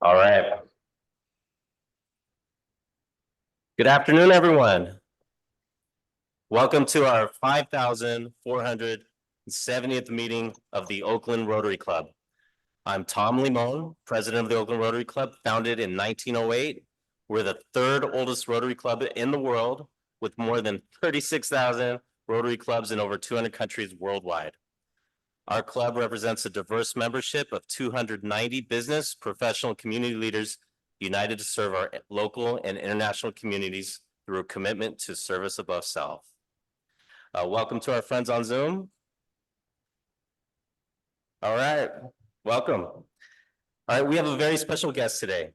All right. Good afternoon, everyone. Welcome to our 5,470th meeting of the Oakland Rotary Club. I'm Tom Limon, president of the Oakland Rotary Club, founded in 1908. We're the third oldest Rotary Club in the world, with more than 36,000 Rotary clubs in over 200 countries worldwide. Our club represents a diverse membership of 290 business, professional, community leaders united to serve our local and international communities through a commitment to service above self. Welcome to our friends on Zoom. All right, welcome. All right, we have a very special guest today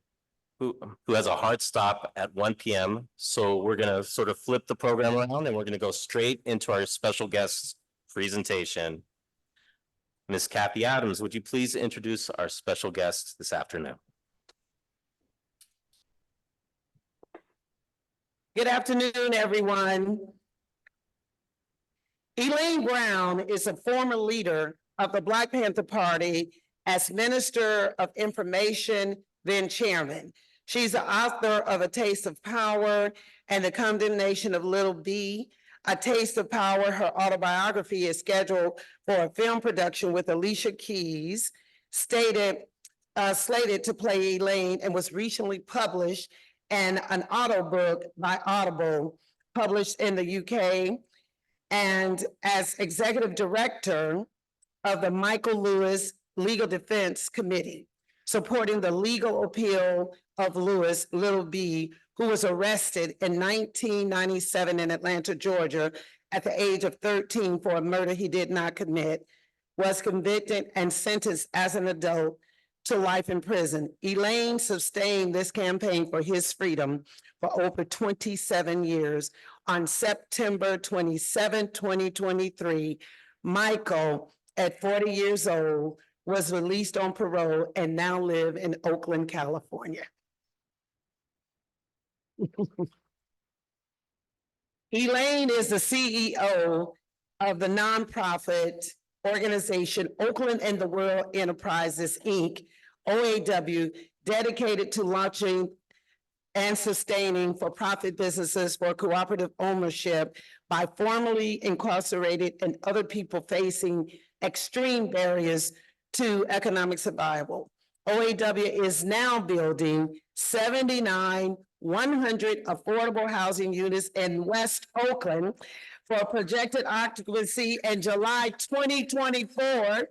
who has a hard stop at 1 p.m. So we're gonna sort of flip the program around and we're gonna go straight into our special guest's presentation. Ms. Kathy Adams, would you please introduce our special guest this afternoon? Good afternoon, everyone. Elaine Brown is a former leader of the Black Panther Party as Minister of Information, then Chairman. She's the author of A Taste of Power and The Condemnation of Little B. A Taste of Power, her autobiography, is scheduled for a film production with Alicia Keys, slated to play Elaine, and was recently published and an audiobook by Audible, published in the UK, and as executive director of the Michael Lewis Legal Defense Committee, supporting the legal appeal of Lewis, Little B, who was arrested in 1997 in Atlanta, Georgia, at the age of 13 for a murder he did not commit, was convicted and sentenced as an adult to life in prison. Elaine sustained this campaign for his freedom for over 27 years. On September 27, 2023, Michael, at 40 years old, was released on parole and now live in Oakland, California. Elaine is the CEO of the nonprofit organization Oakland and the World Enterprises, Inc., OAW, dedicated to launching and sustaining for-profit businesses for cooperative ownership by formerly incarcerated and other people facing extreme barriers to economic survival. OAW is now building 79 100 affordable housing units in West Oakland for projected occupancy in July 2024.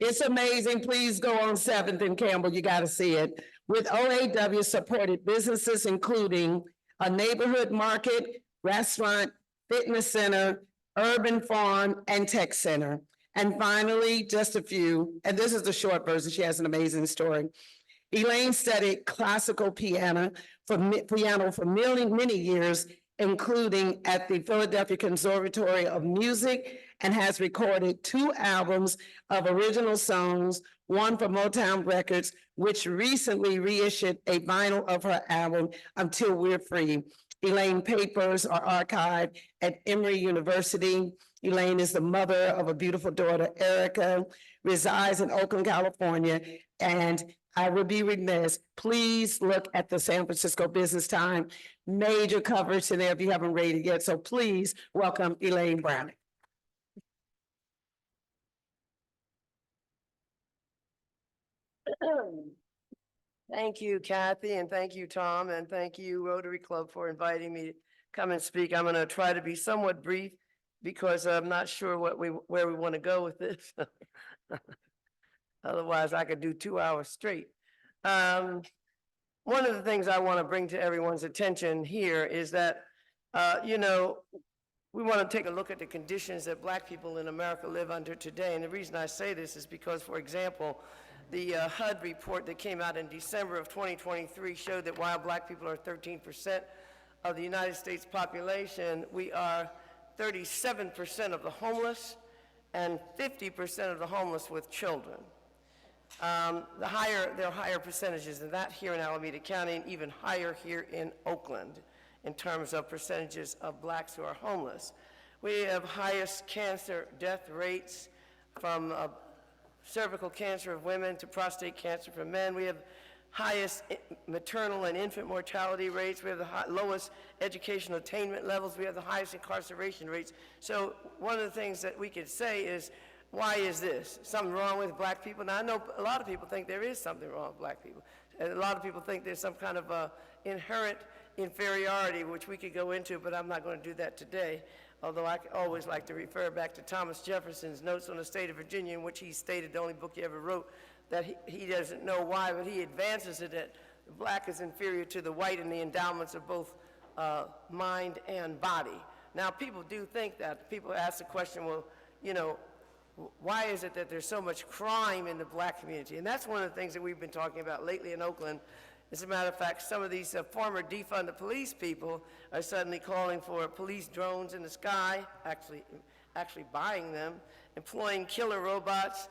It's amazing. Please go on 7th and Campbell. You got to see it. With OAW supported businesses, including a neighborhood market, restaurant, fitness center, urban farm, and tech center. And finally, just a few, and this is the short version. She has an amazing story. Elaine studied classical piano for many years, including at the Philadelphia Conservatory of Music, and has recorded 2 albums of original songs, one for Motown Records, which recently reissued a vinyl of her album, Until We're Free. Elaine papers are archived at Emory University. Elaine is the mother of a beautiful daughter, Erica, resides in Oakland, California, and I would be remiss, please look at the San Francisco Business Times, major coverage in there if you haven't read it yet. So please welcome Elaine Brown. Thank you, Kathy, and thank you, Tom, and thank you, Rotary Club, for inviting me to come and speak. I'm going to try to be somewhat brief because I'm not sure where we want to go with this. Otherwise, I could do 2 hours straight. One of the things I want to bring to everyone's attention here is that, we want to take a look at the conditions that Black people in America live under today. And the reason I say this is because, for example, the HUD report that came out in December of 2023 showed that while Black people are 13% of the United States population, we are 37% of the homeless and 50% of the homeless with children. There are higher percentages than that here in Alameda County, and even higher here in Oakland in terms of percentages of Blacks who are homeless. We have highest cancer death rates, from cervical cancer of women to prostate cancer for men. We have highest maternal and infant mortality rates. We have the lowest educational attainment levels. We have the highest incarceration rates. So one of the things that we could say is, why is this? Something wrong with black people? Now, I know a lot of people think there is something wrong with black people. And a lot of people think there's some kind of inherent inferiority, which we could go into, but I'm not going to do that today. Although I always like to refer back to Thomas Jefferson's Notes on the State of Virginia, in which he stated, the only book he ever wrote, that he doesn't know why, but he advances it that the black is inferior to the white in the endowments of both mind and body. Now, people do think that. People ask the question, well, you know, why is it that there's so much crime in the black community? And that's one of the things that we've been talking about lately in Oakland. As a matter of fact, some of these former defunded police people are suddenly calling for police drones in the sky, actually buying them, employing killer robots,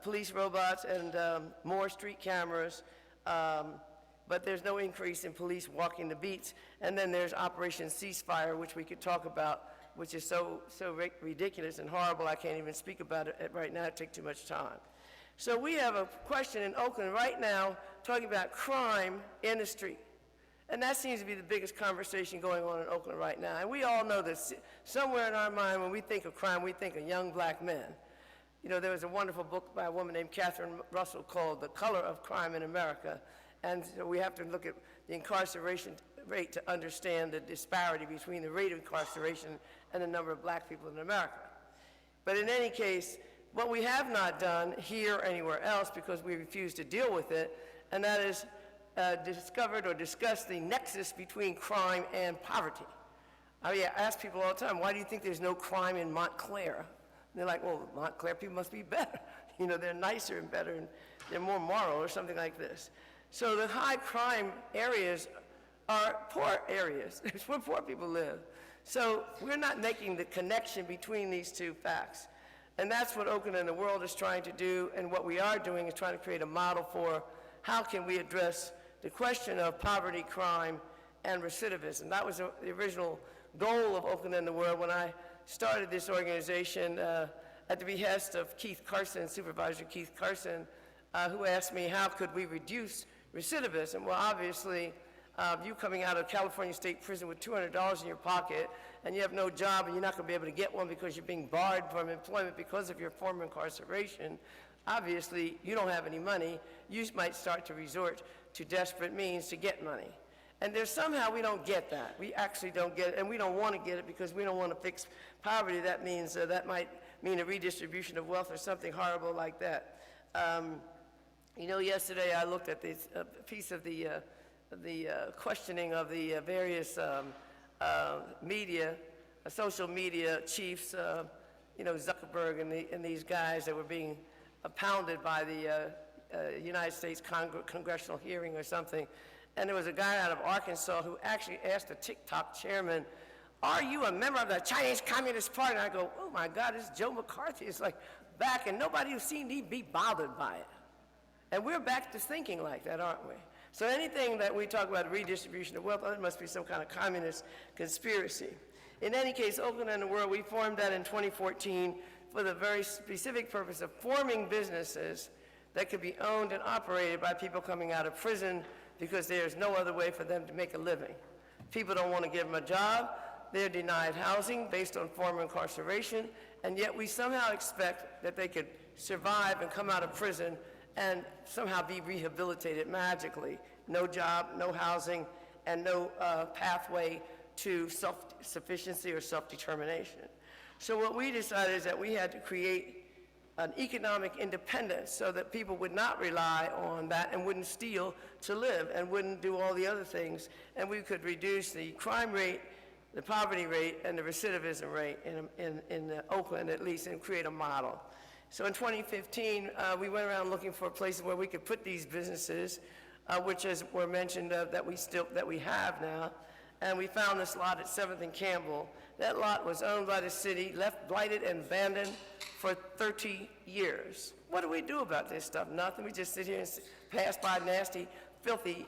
police robots, and more street cameras. But there's no increase in police walking the beats. And then there's Operation Ceasefire, which we could talk about, which is so ridiculous and horrible, I can't even speak about it right now. It'd take too much time. So we have a question in Oakland right now talking about crime in the street. And that seems to be the biggest conversation going on in Oakland right now. And we all know that somewhere in our mind, when we think of crime, we think of young black men. You know, there was a wonderful book by a woman named Catherine Russell called The Color of Crime in America. And so we have to look at the incarceration rate to understand the disparity between the rate of incarceration and the number of black people in America. But in any case, what we have not done here or anywhere else, because we refuse to deal with it, and that is discovered or discussed the nexus between crime and poverty. I ask people all the time, why do you think there's no crime in Montclair? And they're like, well, Montclair people must be better. You know, they're nicer and better, and they're more moral or something like this. So the high crime areas are poor areas. It's where poor people live. So we're not making the connection between these two facts. And that's what Oakland and the world is trying to do, and what we are doing is trying to create a model for how can we address the question of poverty, crime, and recidivism. That was the original goal of Oakland and the world when I started this organization at the behest of Keith Carson, Supervisor Keith Carson, who asked me how could we reduce recidivism. Well, obviously, you coming out of California State Prison with $200 in your pocket, and you have no job, and you're not going to be able to get one because you're being barred from employment because of your former incarceration, obviously, you don't have any money. You might start to resort to desperate means to get money. And there's somehow we don't get that. We actually don't get it, and we don't want to get it because we don't want to fix poverty. That means that might mean a redistribution of wealth or something horrible like that. You know, yesterday I looked at this piece of the questioning of the various media, social media chiefs, you know, Zuckerberg and these guys that were being pounded by the United States congressional hearing or something. And there was a guy out of Arkansas who actually asked the TikTok chairman, are you a member of the Chinese Communist Party? And I go, oh my God, it's Joe McCarthy. It's like back, and nobody who seemed to be bothered by it. And we're back to thinking like that, aren't we? So anything that we talk about redistribution of wealth, there must be some kind of communist conspiracy. In any case, Oakland and the world, we formed that in 2014 for the very specific purpose of forming businesses that could be owned and operated by people coming out of prison because there's no other way for them to make a living. People don't want to give them a job. They're denied housing based on former incarceration, and yet we somehow expect that they could survive and come out of prison and somehow be rehabilitated magically. No job, no housing, and no pathway to self-sufficiency or self-determination. So what we decided is that we had to create an economic independence so that people would not rely on that and wouldn't steal to live and wouldn't do all the other things. And we could reduce the crime rate, the poverty rate, and the recidivism rate in Oakland at least, and create a model. So in 2015, we went around looking for places where we could put these businesses, which as were mentioned that we have now. And we found this lot at 7th and Campbell. That lot was owned by the city, left blighted and abandoned for 30 years. What do we do about this stuff? Nothing. We just sit here and pass by nasty, filthy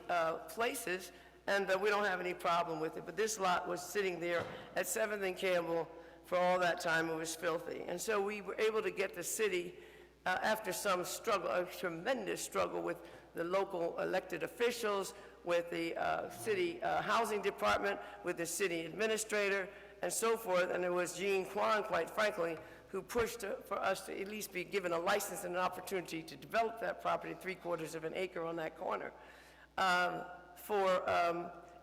places, and we don't have any problem with it. But this lot was sitting there at 7th and Campbell for all that time. It was filthy. And so we were able to get the city, after some struggle, a tremendous struggle with the local elected officials, with the city housing department, with the city administrator, and so forth. And it was Jean Kwan, quite frankly, who pushed for us to at least be given a license and an opportunity to develop that property, 3/4 of an acre on that corner,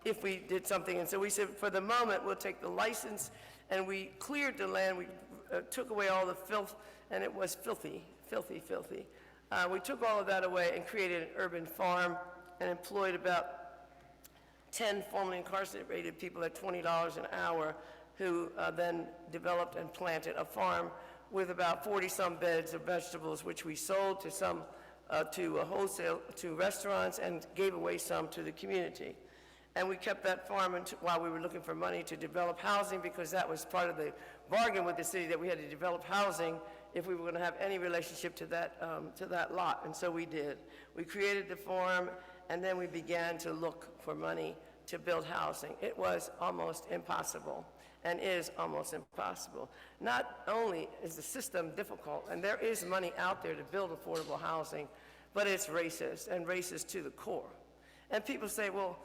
if we did something. And so we said, for the moment, we'll take the license, and we cleared the land. We took away all the filth, and it was filthy, filthy, filthy. We took all of that away and created an urban farm and employed about 10 formerly incarcerated people at $20 an hour, who then developed and planted a farm with about 40-some beds of vegetables, which we sold to some to wholesale, to restaurants, and gave away some to the community. And we kept that farm while we were looking for money to develop housing, because that was part of the bargain with the city, that we had to develop housing if we were going to have any relationship to that lot. And so we did. We created the farm, and then we began to look for money to build housing. It was almost impossible, and is almost impossible. Not only is the system difficult, and there is money out there to build affordable housing, but it's racist, and racist to the core. And people say, well,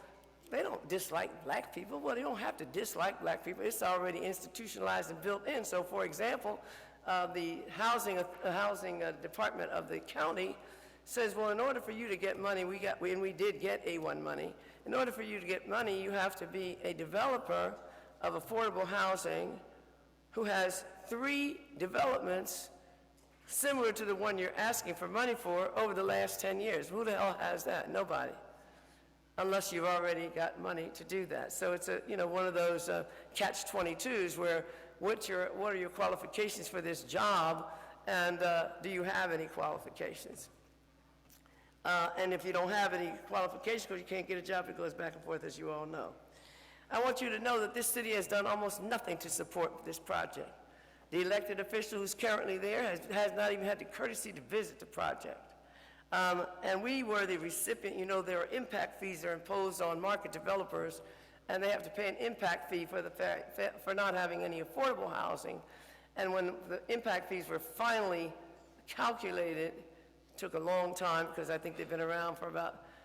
they don't dislike black people. Well, they don't have to dislike black people. It's already institutionalized and built in. So, for example, the housing department of the county says, well, in order for you to get money, we did get A1 money. In order for you to get money, you have to be a developer of affordable housing who has 3 developments similar to the one you're asking for money for over the last 10 years. Who the hell has that? Nobody. Unless you've already got money to do that. So it's one of those catch-22s where what are your qualifications for this job, and do you have any qualifications? And if you don't have any qualifications because you can't get a job, it goes back and forth, as you all know. I want you to know that this city has done almost nothing to support this project. The elected official who's currently there has not even had the courtesy to visit the project. And we were the recipient. There are impact fees that are imposed on market developers, and they have to pay an impact fee for not having any affordable housing. And when the impact fees were finally calculated, it took a long time, because I think they've been around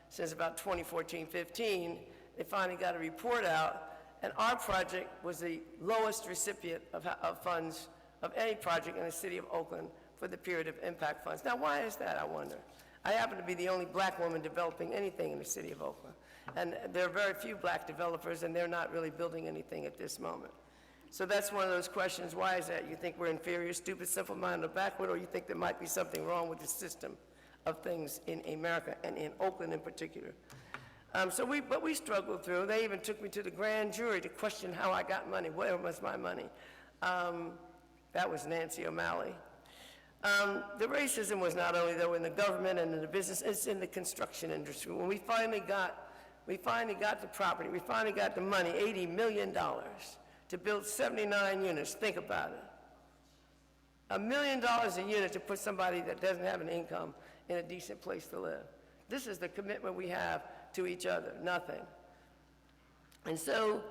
since about 2014-15, they finally got a report out, and our project was the lowest recipient of funds of any project in the city of Oakland for the period of impact funds. Now, why is that, I wonder? I happen to be the only black woman developing anything in the city of Oakland. And there are very few black developers, and they're not really building anything at this moment. So that's one of those questions. Why is that? You think we're inferior, stupid, simple-minded, or backward, or you think there might be something wrong with the system of things in America, and in Oakland in particular? But we struggled through. They even took me to the grand jury to question how I got money. Where was my money? That was Nancy O'Malley. The racism was not only, though, in the government and in the business, it's in the construction industry. When we finally got the property, we finally got the money, $80 million, to build 79 units. Think about it. $1 million a unit to put somebody that doesn't have an income in a decent place to live. This is the commitment we have to each other, nothing. And so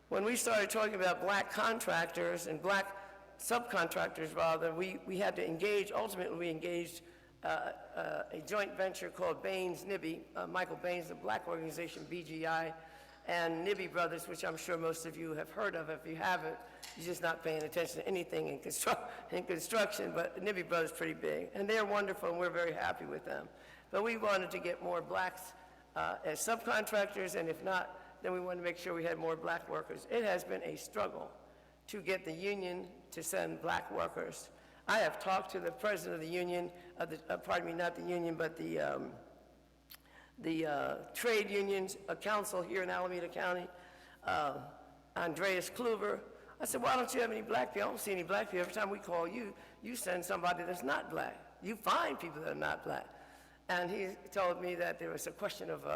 when we started talking about black contractors and black subcontractors, rather, we had to engage. Ultimately, we engaged a joint venture called Baines-Nibby, Michael Baines, the black organization, BGI, and Nibby Brothers, which I'm sure most of you have heard of. If you haven't, you're just not paying attention to anything in construction, but Nibby Brothers is pretty big. And they're wonderful, and we're very happy with them. But we wanted to get more blacks as subcontractors, and if not, then we wanted to make sure we had more black workers. It has been a struggle to get the union to send black workers. I have talked to the president of the union, pardon me, not the union, but the trade unions council here in Alameda County, Andreas Kluver. I said, why don't you have any black people? I don't see any black people. Every time we call you, you send somebody that's not black. You find people that are not black. And he told me that there was a question of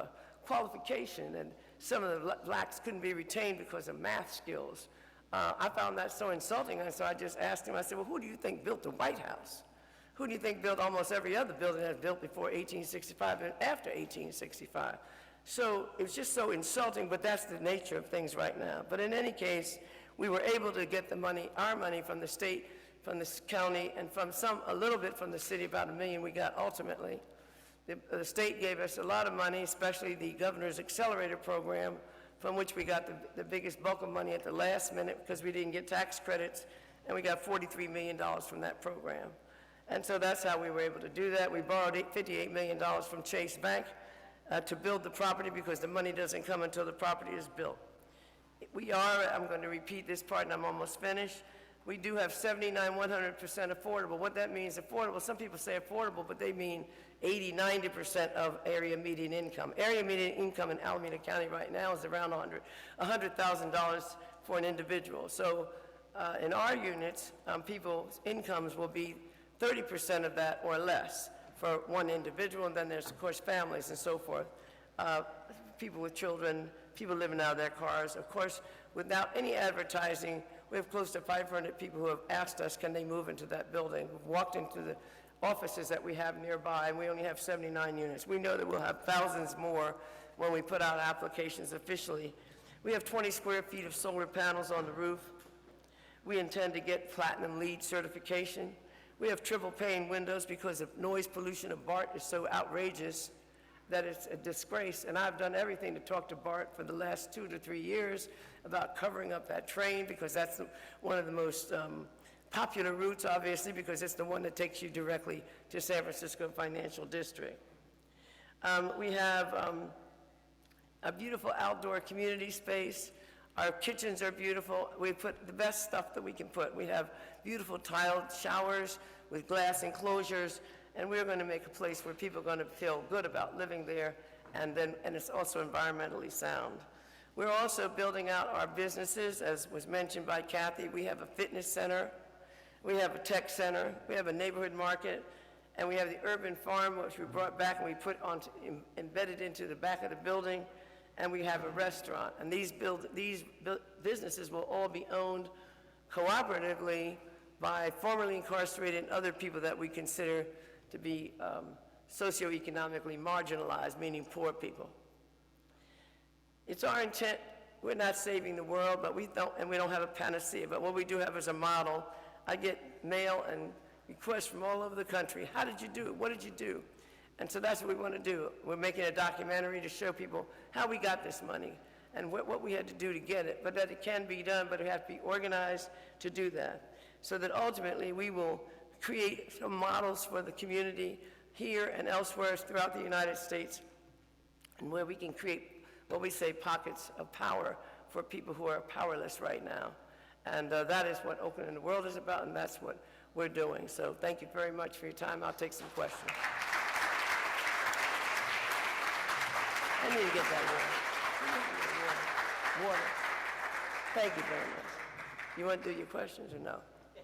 qualification, and some of the blacks couldn't be retained because of math skills. I found that so insulting, and so I just asked him, I said, well, who do you think built the White House? Who do you think built almost every other building that was built before 1865 and after 1865? So it was just so insulting, but that's the nature of things right now. But in any case, we were able to get the money, our money, from the state, from the county, and from a little bit from the city, about $1 million we got ultimately, The state gave us a lot of money, especially the Governor's Accelerator Program, from which we got the biggest bulk of money at the last minute because we didn't get tax credits, and we got $43 million from that program. And so that's how we were able to do that. We borrowed $58 million from Chase Bank to build the property because the money doesn't come until the property is built. I'm going to repeat this part and I'm almost finished. We do have 79, 100% affordable. What that means, affordable, some people say affordable, but they mean 80, 90% of area median income. Area median income in Alameda County right now is around $100,000 for an individual. So in our units, people's incomes will be 30% of that or less for one individual, and then there's, of course, families and so forth. People with children, people living out of their cars. Of course, without any advertising, we have close to 500 people who have asked us, can they move into that building? We've walked into the offices that we have nearby, and we only have 79 units. We know that we'll have thousands more when we put out applications officially. We have 20 square feet of solar panels on the roof. We intend to get platinum LEED certification. We have triple pane windows because the noise pollution of BART is so outrageous that it's a disgrace. And I've done everything to talk to BART for the last 2 to 3 years about covering up that train because that's one of the most popular routes, obviously, because it's the one that takes you directly to San Francisco Financial District. We have a beautiful outdoor community space. Our kitchens are beautiful. We put the best stuff that we can put. We have beautiful tiled showers with glass enclosures, and we're going to make a place where people are going to feel good about living there, and it's also environmentally sound. We're also building out our businesses, as was mentioned by Kathy. We have a fitness center, we have a tech center, we have a neighborhood market, and we have the urban farm, which we brought back and we put embedded into the back of the building, and we have a restaurant. And these businesses will all be owned cooperatively by formerly incarcerated and other people that we consider to be socioeconomically marginalized, meaning poor people. It's our intent, we're not saving the world, but we don't have a panacea, but what we do have is a model. I get mail and requests from all over the country. How did you do it? What did you do? And so that's what we want to do. We're making a documentary to show people how we got this money and what we had to do to get it, but that it can be done, but we have to be organized to do that. So that ultimately we will create some models for the community here and elsewhere throughout the United States, and where we can create what we say pockets of power for people who are powerless right now. And that is what Oakland and the World is about, and that's what we're doing. So thank you very much for your time. I'll take some questions. I need to get that water. Water. Thank you very much. You want to do your questions or no? Yeah.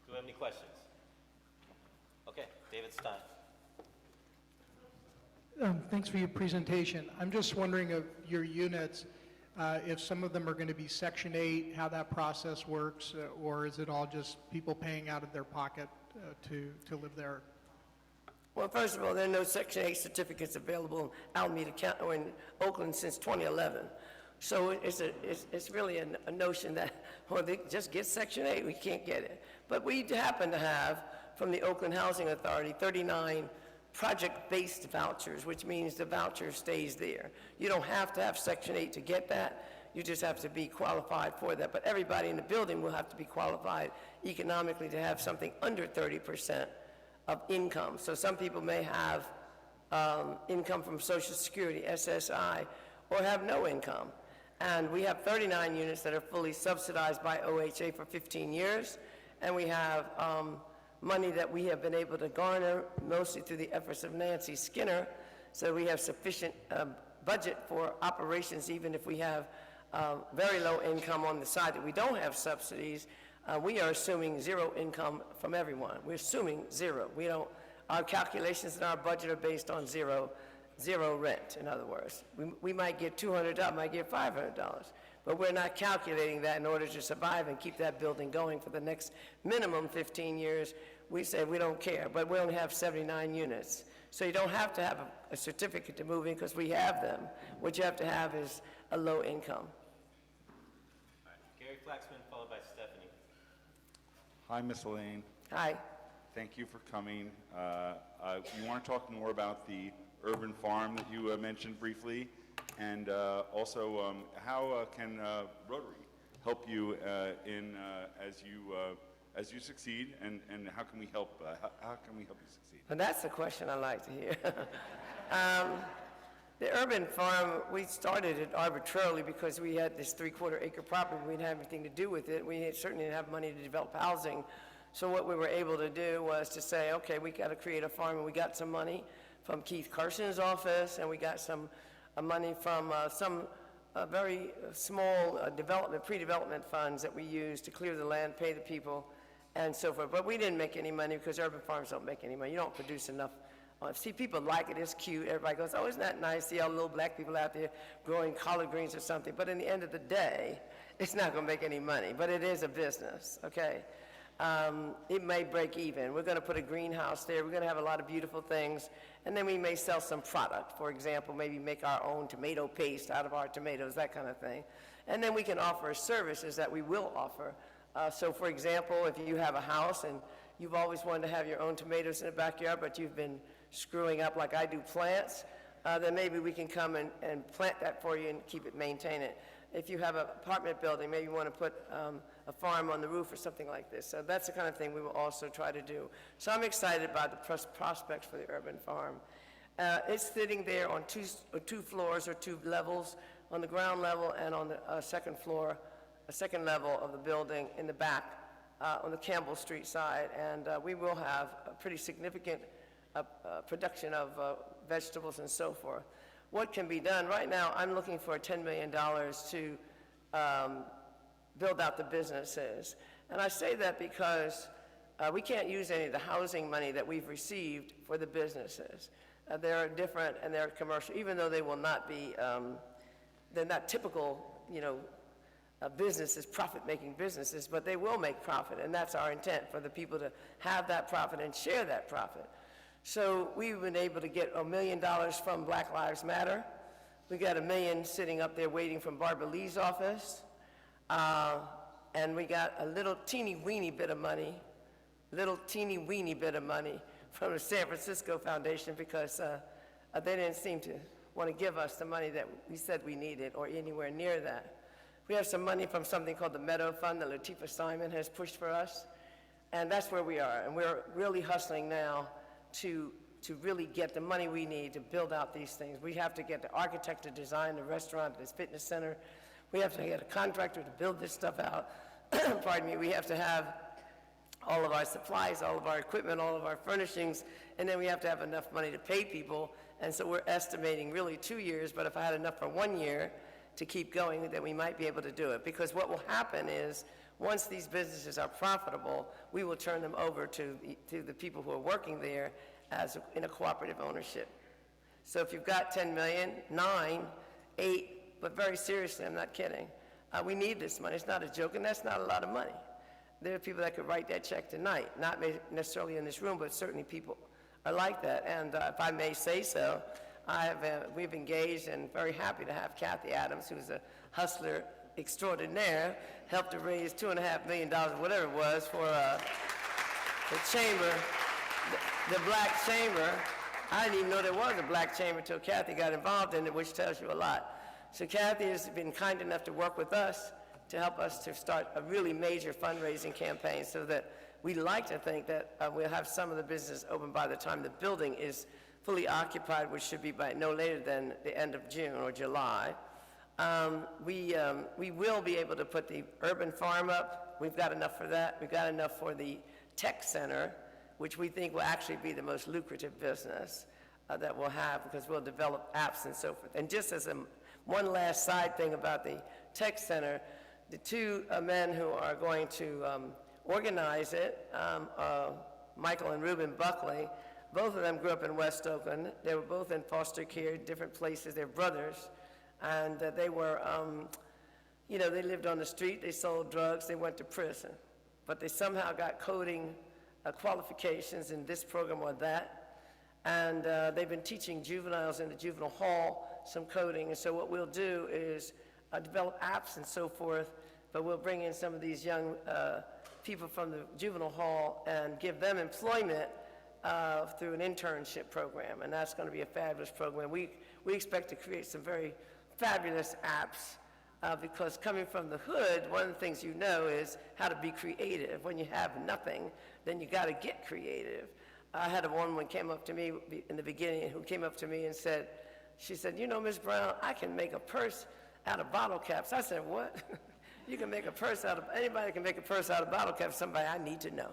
Do we have any questions? Okay, David Stein. Thanks for your presentation. I'm just wondering of your units, if some of them are going to be Section 8, how that process works, or is it all just people paying out of their pocket to live there? Well, first of all, there are no Section 8 certificates available in Alameda County or in Oakland since 2011. So it's really a notion that, well, they just get Section 8, we can't get it. But we happen to have, from the Oakland Housing Authority, 39 project-based vouchers, which means the voucher stays there. You don't have to have Section 8 to get that. You just have to be qualified for that. But everybody in the building will have to be qualified economically to have something under 30% of income. So some people may have income from Social Security, SSI, or have no income. And we have 39 units that are fully subsidized by OHA for 15 years. And we have money that we have been able to garner, mostly through the efforts of Nancy Skinner. So we have sufficient budget for operations, even if we have very low income on the side that we don't have subsidies. We are assuming zero income from everyone. We're assuming zero. Our calculations in our budget are based on zero rent, in other words. We might get $200, might get $500, but we're not calculating that in order to survive and keep that building going for the next minimum 15 years. We say we don't care, but we only have 79 units. So you don't have to have a certificate to move in because we have them. What you have to have is a low income. Gary Flaxman, followed by Stephanie. Hi, Miss Elaine. Hi. Thank you for coming. You want to talk more about the urban farm that you mentioned briefly, and also how can Rotary help you as you succeed, and how can we help? How can we help you succeed? Well, that's the question I like to hear. The urban farm, we started it arbitrarily because we had this 3/4 acre property. We didn't have anything to do with it. We certainly didn't have money to develop housing. So what we were able to do was to say, okay, we got to create a farm, and we got some money from Keith Carson's office, and we got some money from some very small pre-development funds that we used to clear the land, pay the people, and so forth. But we didn't make any money because urban farms don't make any money. You don't produce enough. See, people like it, it's cute. Everybody goes, oh, isn't that nice? See all the little black people out there growing collard greens or something. But in the end of the day, it's not going to make any money. But it is a business, okay? It may break even. We're going to put a greenhouse there. We're going to have a lot of beautiful things. And then we may sell some product. For example, maybe make our own tomato paste out of our tomatoes, that kind of thing. And then we can offer services that we will offer. So, for example, if you have a house and you've always wanted to have your own tomatoes in the backyard, but you've been screwing up like I do plants, then maybe we can come and plant that for you and maintain it. If you have an apartment building, maybe you want to put a farm on the roof or something like this. So that's the kind of thing we will also try to do. So I'm excited about the prospects for the urban farm. It's sitting there on two floors or two levels, on the ground level and on the second floor, a second level of the building in the back on the Campbell Street side. And we will have a pretty significant production of vegetables and so forth. What can be done? Right now, I'm looking for $10 million to build out the businesses. And I say that because we can't use any of the housing money that we've received for the businesses. They're different and they're commercial, even though they will not be, they're not typical, businesses, profit-making businesses, but they will make profit, and that's our intent, for the people to have that profit and share that profit. So we've been able to get $1 million from Black Lives Matter. We got $1 million sitting up there waiting from Barbara Lee's office. And we got a little teeny weeny bit of money from the San Francisco Foundation because they didn't seem to want to give us the money that we said we needed or anywhere near that. We have some money from something called the Meadow Fund that Latifah Simon has pushed for us. And that's where we are. And we're really hustling now to really get the money we need to build out these things. We have to get the architect to design the restaurant, this fitness center. We have to get a contractor to build this stuff out. Pardon me, we have to have all of our supplies, all of our equipment, all of our furnishings, and then we have to have enough money to pay people. And so we're estimating really 2 years, but if I had enough for 1 year to keep going, then we might be able to do it. Because what will happen is, once these businesses are profitable, we will turn them over to the people who are working there in a cooperative ownership. So if you've got 10 million, 9, 8, but very seriously, I'm not kidding, we need this money. It's not a joke, and that's not a lot of money. There are people that could write that check tonight, not necessarily in this room, but certainly people are like that. And if I may say so, we've engaged and very happy to have Kathy Adams, who's a hustler extraordinaire, helped to raise $2.5 million, whatever it was, for the chamber, the Black Chamber. I didn't even know there was a Black Chamber until Kathy got involved in it, which tells you a lot. So Kathy has been kind enough to work with us to help us to start a really major fundraising campaign, so that we like to think that we'll have some of the business open by the time the building is fully occupied, which should be by no later than the end of June or July. We will be able to put the urban farm up. We've got enough for that. We've got enough for the tech center, which we think will actually be the most lucrative business that we'll have, because we'll develop apps and so forth. And just as one last side thing about the tech center, the two men who are going to organize it, Michael and Reuben Buckley, both of them grew up in West Oakland. They were both in foster care, different places. They're brothers. And they were, they lived on the street, they sold drugs, they went to prison. But they somehow got coding qualifications in this program or that. And they've been teaching juveniles in the juvenile hall some coding. And so what we'll do is develop apps and so forth, but we'll bring in some of these young people from the juvenile hall and give them employment through an internship program, and that's going to be a fabulous program. We expect to create some very fabulous apps because coming from the hood, one of the things you know is how to be creative. When you have nothing, then you got to get creative. I had a woman came up to me in the beginning who came up to me and said, she said, you know, Ms. Brown, I can make a purse out of bottle caps. I said, what? You can make a purse out of, anybody can make a purse out of bottle caps, somebody I need to know.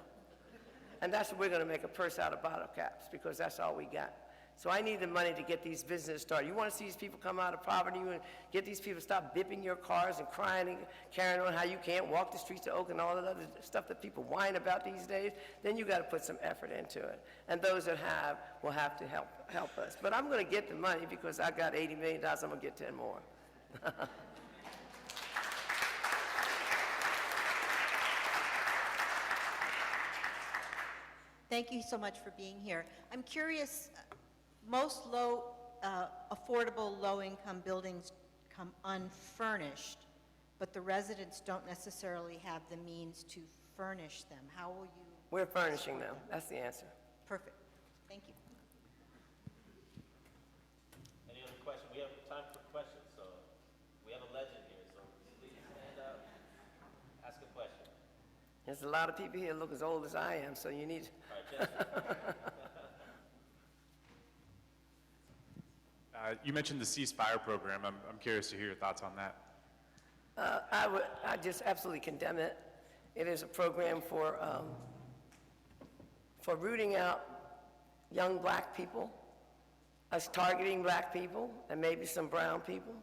And that's what we're going to make, a purse out of bottle caps, because that's all we got. So I need the money to get these businesses started. You want to see these people come out of poverty and get these people to stop bipping your cars and crying and carrying on how you can't walk the streets of Oakland, all that other stuff that people whine about these days, then you got to put some effort into it. And those that have will have to help us. But I'm going to get the money because I got $80 million, I'm going to get 10 more. Thank you so much for being here. I'm curious, most affordable low-income buildings come unfurnished, but the residents don't necessarily have the means to furnish them. How will you? We're furnishing them. That's the answer. Perfect. Thank you. Any other questions? We have time for questions, so we have a legend here, so please stand up, ask a question. There's a lot of people here look as old as I am, so you need. All right, Jessica. You mentioned the ceasefire program. I'm curious to hear your thoughts on that. I just absolutely condemn it. It is a program for rooting out young black people, us targeting black people, and maybe some brown people.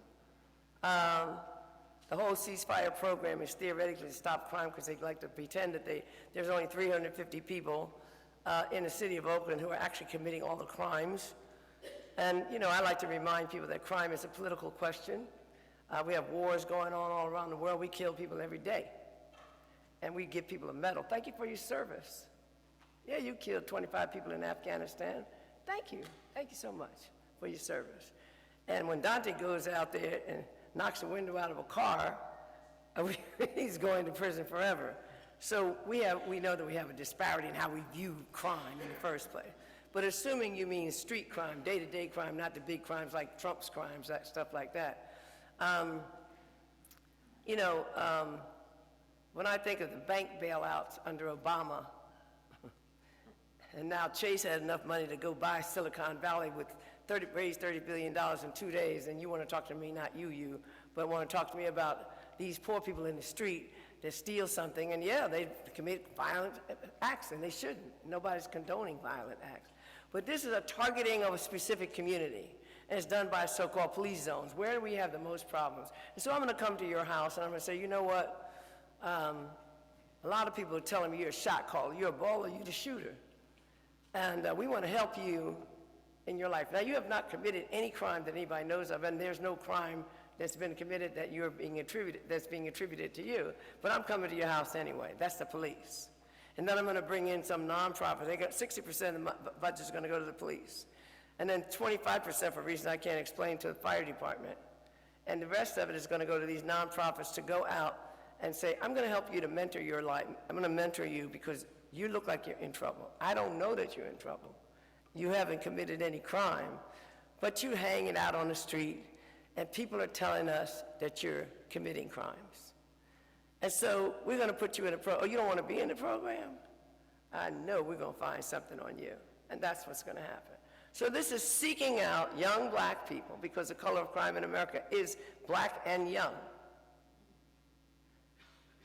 The whole ceasefire program is theoretically to stop crime because they like to pretend that there's only 350 people in the city of Oakland who are actually committing all the crimes. And, you know, I like to remind people that crime is a political question. We have wars going on all around the world. We kill people every day. And we give people a medal. Thank you for your service. Yeah, you killed 25 people in Afghanistan. Thank you. Thank you so much for your service. And when Dante goes out there and knocks the window out of a car, he's going to prison forever. So we know that we have a disparity in how we view crime in the first place. But assuming you mean street crime, day-to-day crime, not the big crimes like Trump's crimes, that stuff like that. When I think of the bank bailouts under Obama, and now Chase had enough money to go buy Silicon Valley with raise $30 billion in 2 days, and you want to talk to me, not you, but want to talk to me about these poor people in the street that steal something, and yeah, they commit violent acts, and they shouldn't. Nobody's condoning violent acts. But this is a targeting of a specific community, and it's done by so-called police zones. Where do we have the most problems? And so I'm going to come to your house, and I'm going to say, you know what? A lot of people are telling me you're a shot caller, you're a baller, you're the shooter. And we want to help you in your life. Now, you have not committed any crime that anybody knows of, and there's no crime that's been committed that that's being attributed to you. But I'm coming to your house anyway. That's the police. And then I'm going to bring in some nonprofit. They got 60% of the budget is going to go to the police. And then 25% for reasons I can't explain to the fire department. And the rest of it is going to go to these nonprofits to go out and say, I'm going to help you to mentor your life. I'm going to mentor you because you look like you're in trouble. I don't know that you're in trouble. You haven't committed any crime, but you're hanging out on the street and people are telling us that you're committing crimes. And so we're going to put you in a program. Oh, you don't want to be in the program? I know we're going to find something on you. And that's what's going to happen. So this is seeking out young black people because the color of crime in America is black and young.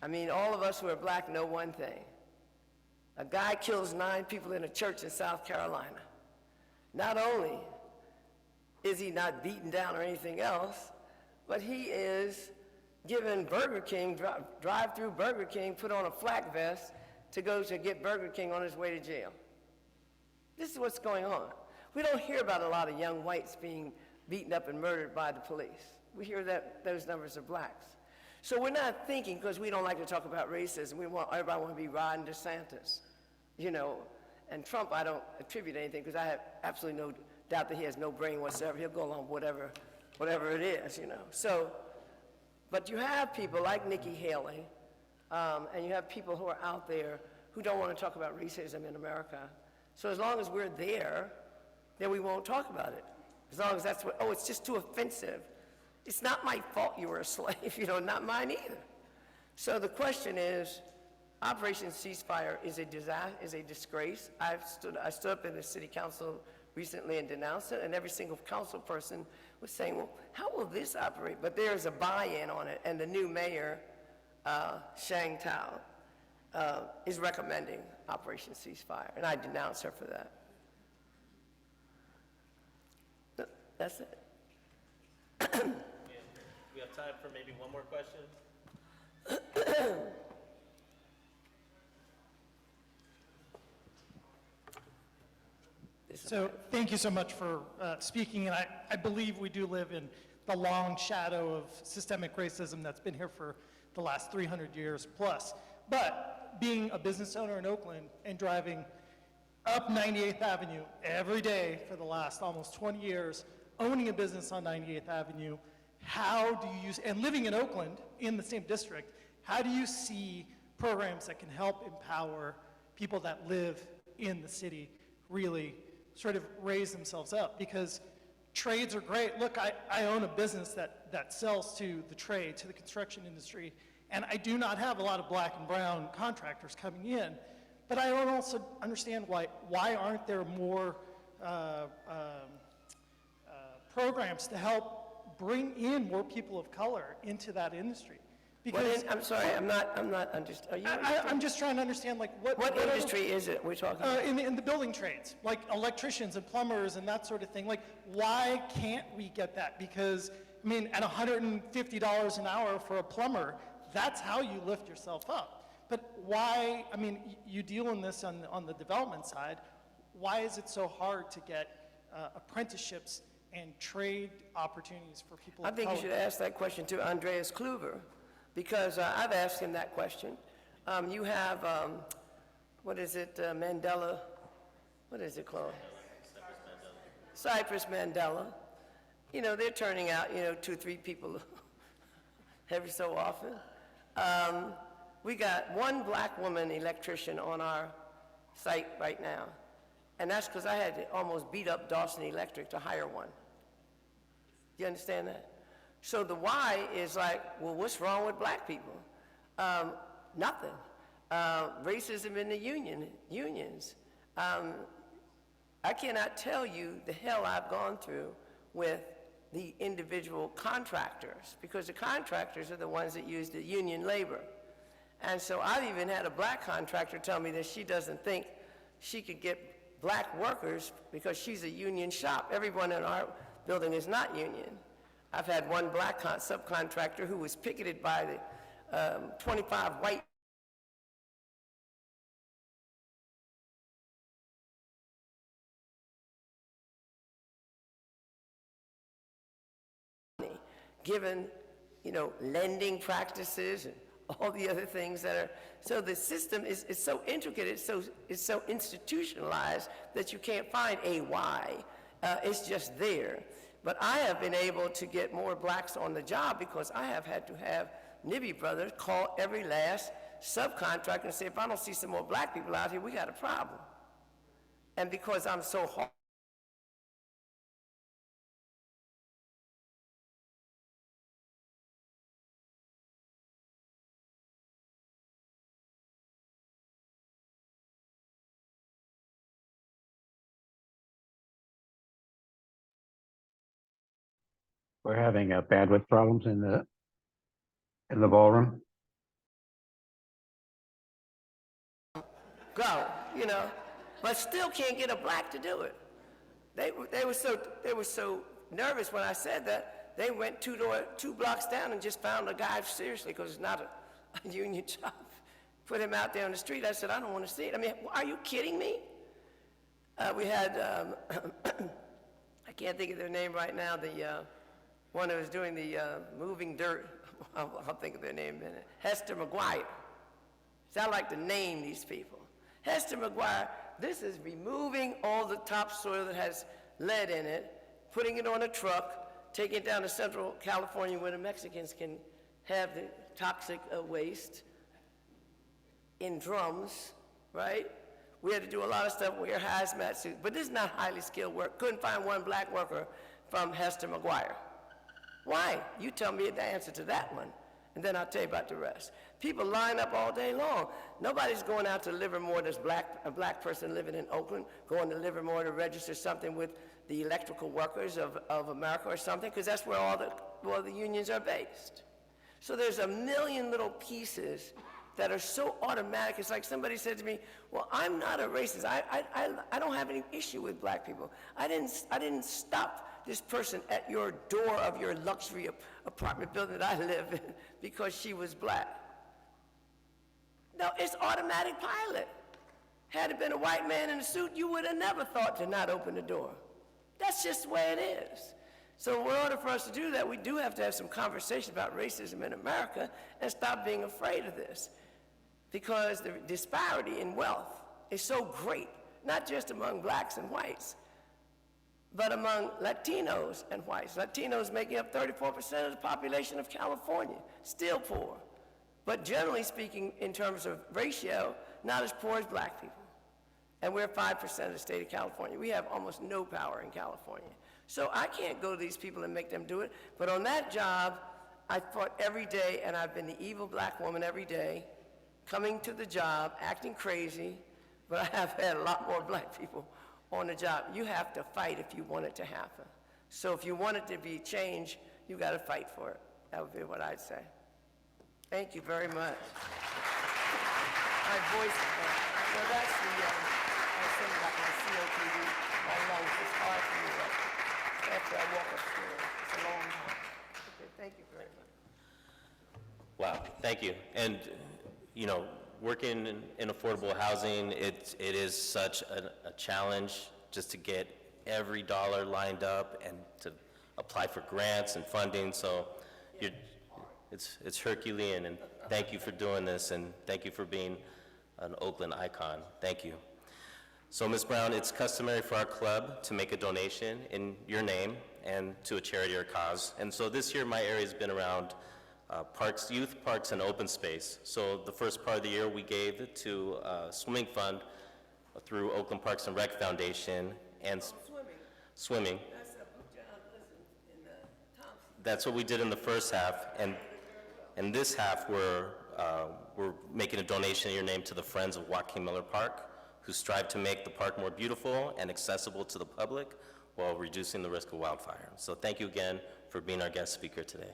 I mean, all of us who are black know one thing. A guy kills 9 people in a church in South Carolina. Not only is he not beaten down or anything else, but he is given Burger King, drive-through Burger King, put on a flak vest to go to get Burger King on his way to jail. This is what's going on. We don't hear about a lot of young whites being beaten up and murdered by the police. We hear that those numbers are blacks. So we're not thinking, because we don't like to talk about racism, everybody want to be riding DeSantis, you know, and Trump I don't attribute anything because I have absolutely no doubt that he has no brain whatsoever. He'll go along whatever it is, you know. So, but you have people like Nikki Haley And you have people who are out there who don't want to talk about racism in America. So as long as we're there, then we won't talk about it. As long as that's what, oh, it's just too offensive. It's not my fault you were a slave, you know, not mine either. So the question is, Operation Ceasefire is a disaster, is a disgrace. I stood up in the city council recently and denounced it, and every single council person was saying, well, how will this operate? But there's a buy-in on it, and the new mayor, Shang Tao, is recommending Operation Ceasefire, and I denounce her for that. That's it. We have time for maybe one more question? So thank you so much for speaking, and I believe we do live in the long shadow of systemic racism that's been here for the last 300 years plus. But being a business owner in Oakland and driving up 98th Avenue every day for the last almost 20 years, owning a business on 98th Avenue, how do you, and living in Oakland in the same district, how do you see programs that can help empower people that live in the city really sort of raise themselves up? Because trades are great. Look, I own a business that sells to the trade, to the construction industry, and I do not have a lot of black and brown contractors coming in. But I don't also understand why aren't there more programs to help bring in more people of color into that industry? Because I'm sorry, I'm not understanding. I'm just trying to understand, like, What industry is it we're talking about? in the building trades, like electricians and plumbers and that sort of thing. Like, why can't we get that? Because, I mean, at $150 an hour for a plumber, that's how you lift yourself up. But why, I mean, you deal in this on the development side, why is it so hard to get apprenticeships and trade opportunities for people I of think you color? should ask that question to Andreas Kluver, because I've asked him that question. You have, what is it, Mandela, what is it called? Cypress Mandela. You know, they're turning out, 2 or 3 people every so often. We got 1 black woman electrician on our site right now, and that's because I had to almost beat up Dawson Electric to hire one. You understand that? So the why is like, well, what's wrong with black people? Nothing. Racism in the unions. I cannot tell you the hell I've gone through with the individual contractors, because the contractors are the ones that use the union labor. And so I've even had a black contractor tell me that she doesn't think she could get black workers because she's a union shop. Everyone in our building is not union. I've had one black subcontractor who was picketed by the 25 white given, lending practices and all the other things that are, so the system is so intricate, it's so institutionalized that you can't find a why. It's just there. But I have been able to get more blacks on the job because I have had to have Nibby Brothers call every last subcontractor and say, if I don't see some more black people out here, we got a problem. And because I'm so hard, We're having bandwidth problems in the ballroom. go, but still can't get a black to do it. They were so nervous when I said that, they went 2 blocks down and just found a guy, seriously, because it's not a union job. Put him out there on the street. I said, I don't want to see it. I mean, are you kidding me? We had, I can't think of their name right now, the one who was doing the moving dirt. I'll think of their name in a minute. Hester McGuire. So I like to name these people. Hester McGuire, this is removing all the topsoil that has lead in it, putting it on a truck, taking it down to Central California where the Mexicans can have the toxic waste, in drums, right? We had to do a lot of stuff, wear hazmat suits, but this is not highly skilled work. Couldn't find one black worker from Hester McGuire. Why? You tell me the answer to that one, and then I'll tell you about the rest. People line up all day long. Nobody's going out to Livermore, there's a black person living in Oakland, going to Livermore to register something with the electrical workers of America or something, because that's where all the unions are based. So there's a million little pieces that are so automatic. It's like somebody said to me, well, I'm not a racist. I don't have any issue with black people. I didn't stop this person at your door of your luxury apartment building that I live in because she was black. No, it's automatic pilot. Had it been a white man in a suit, you would have never thought to not open the door. That's just the way it is. So in order for us to do that, we do have to have some conversation about racism in America and stop being afraid of this. Because the disparity in wealth is so great, not just among blacks and whites, but among Latinos and whites. Latinos making up 34% of the population of California, still poor. But generally speaking, in terms of ratio, not as poor as black people. And we're 5% of the state of California. We have almost no power in California. So I can't go to these people and make them do it. But on that job, I fought every day, and I've been the evil black woman every day, coming to the job, acting crazy, but I have had a lot more black people on the job. You have to fight if you want it to happen. So if you want it to be changed, you got to fight for it. That would be what I'd say. Thank you very much. My voice, well, that's the, I sing about my COPD, my lungs. It's hard for me after I walk upstairs. It's a long time. Okay, thank you very much. Wow, thank you. And, you know, working in affordable housing, it is such a challenge just to get every dollar lined up and to apply for grants and funding. So it's Herculean, and thank you for doing this, and thank you for being an Oakland icon. Thank you. So, Ms. Brown, it's customary for our club to make a donation in your name and to a charity or cause. And so this year, my area has been around parks, youth parks, and open space. So the first part of the year, we gave it to a swimming fund through Oakland Parks and Rec Foundation and swimming. That's in the Thompson. That's what we did in the first half, and in this half, we're making a donation in your name to the Friends of Joaquin Miller Park, who strive to make the park more beautiful and accessible to the public while reducing the risk of wildfire. So thank you again for being our guest speaker today.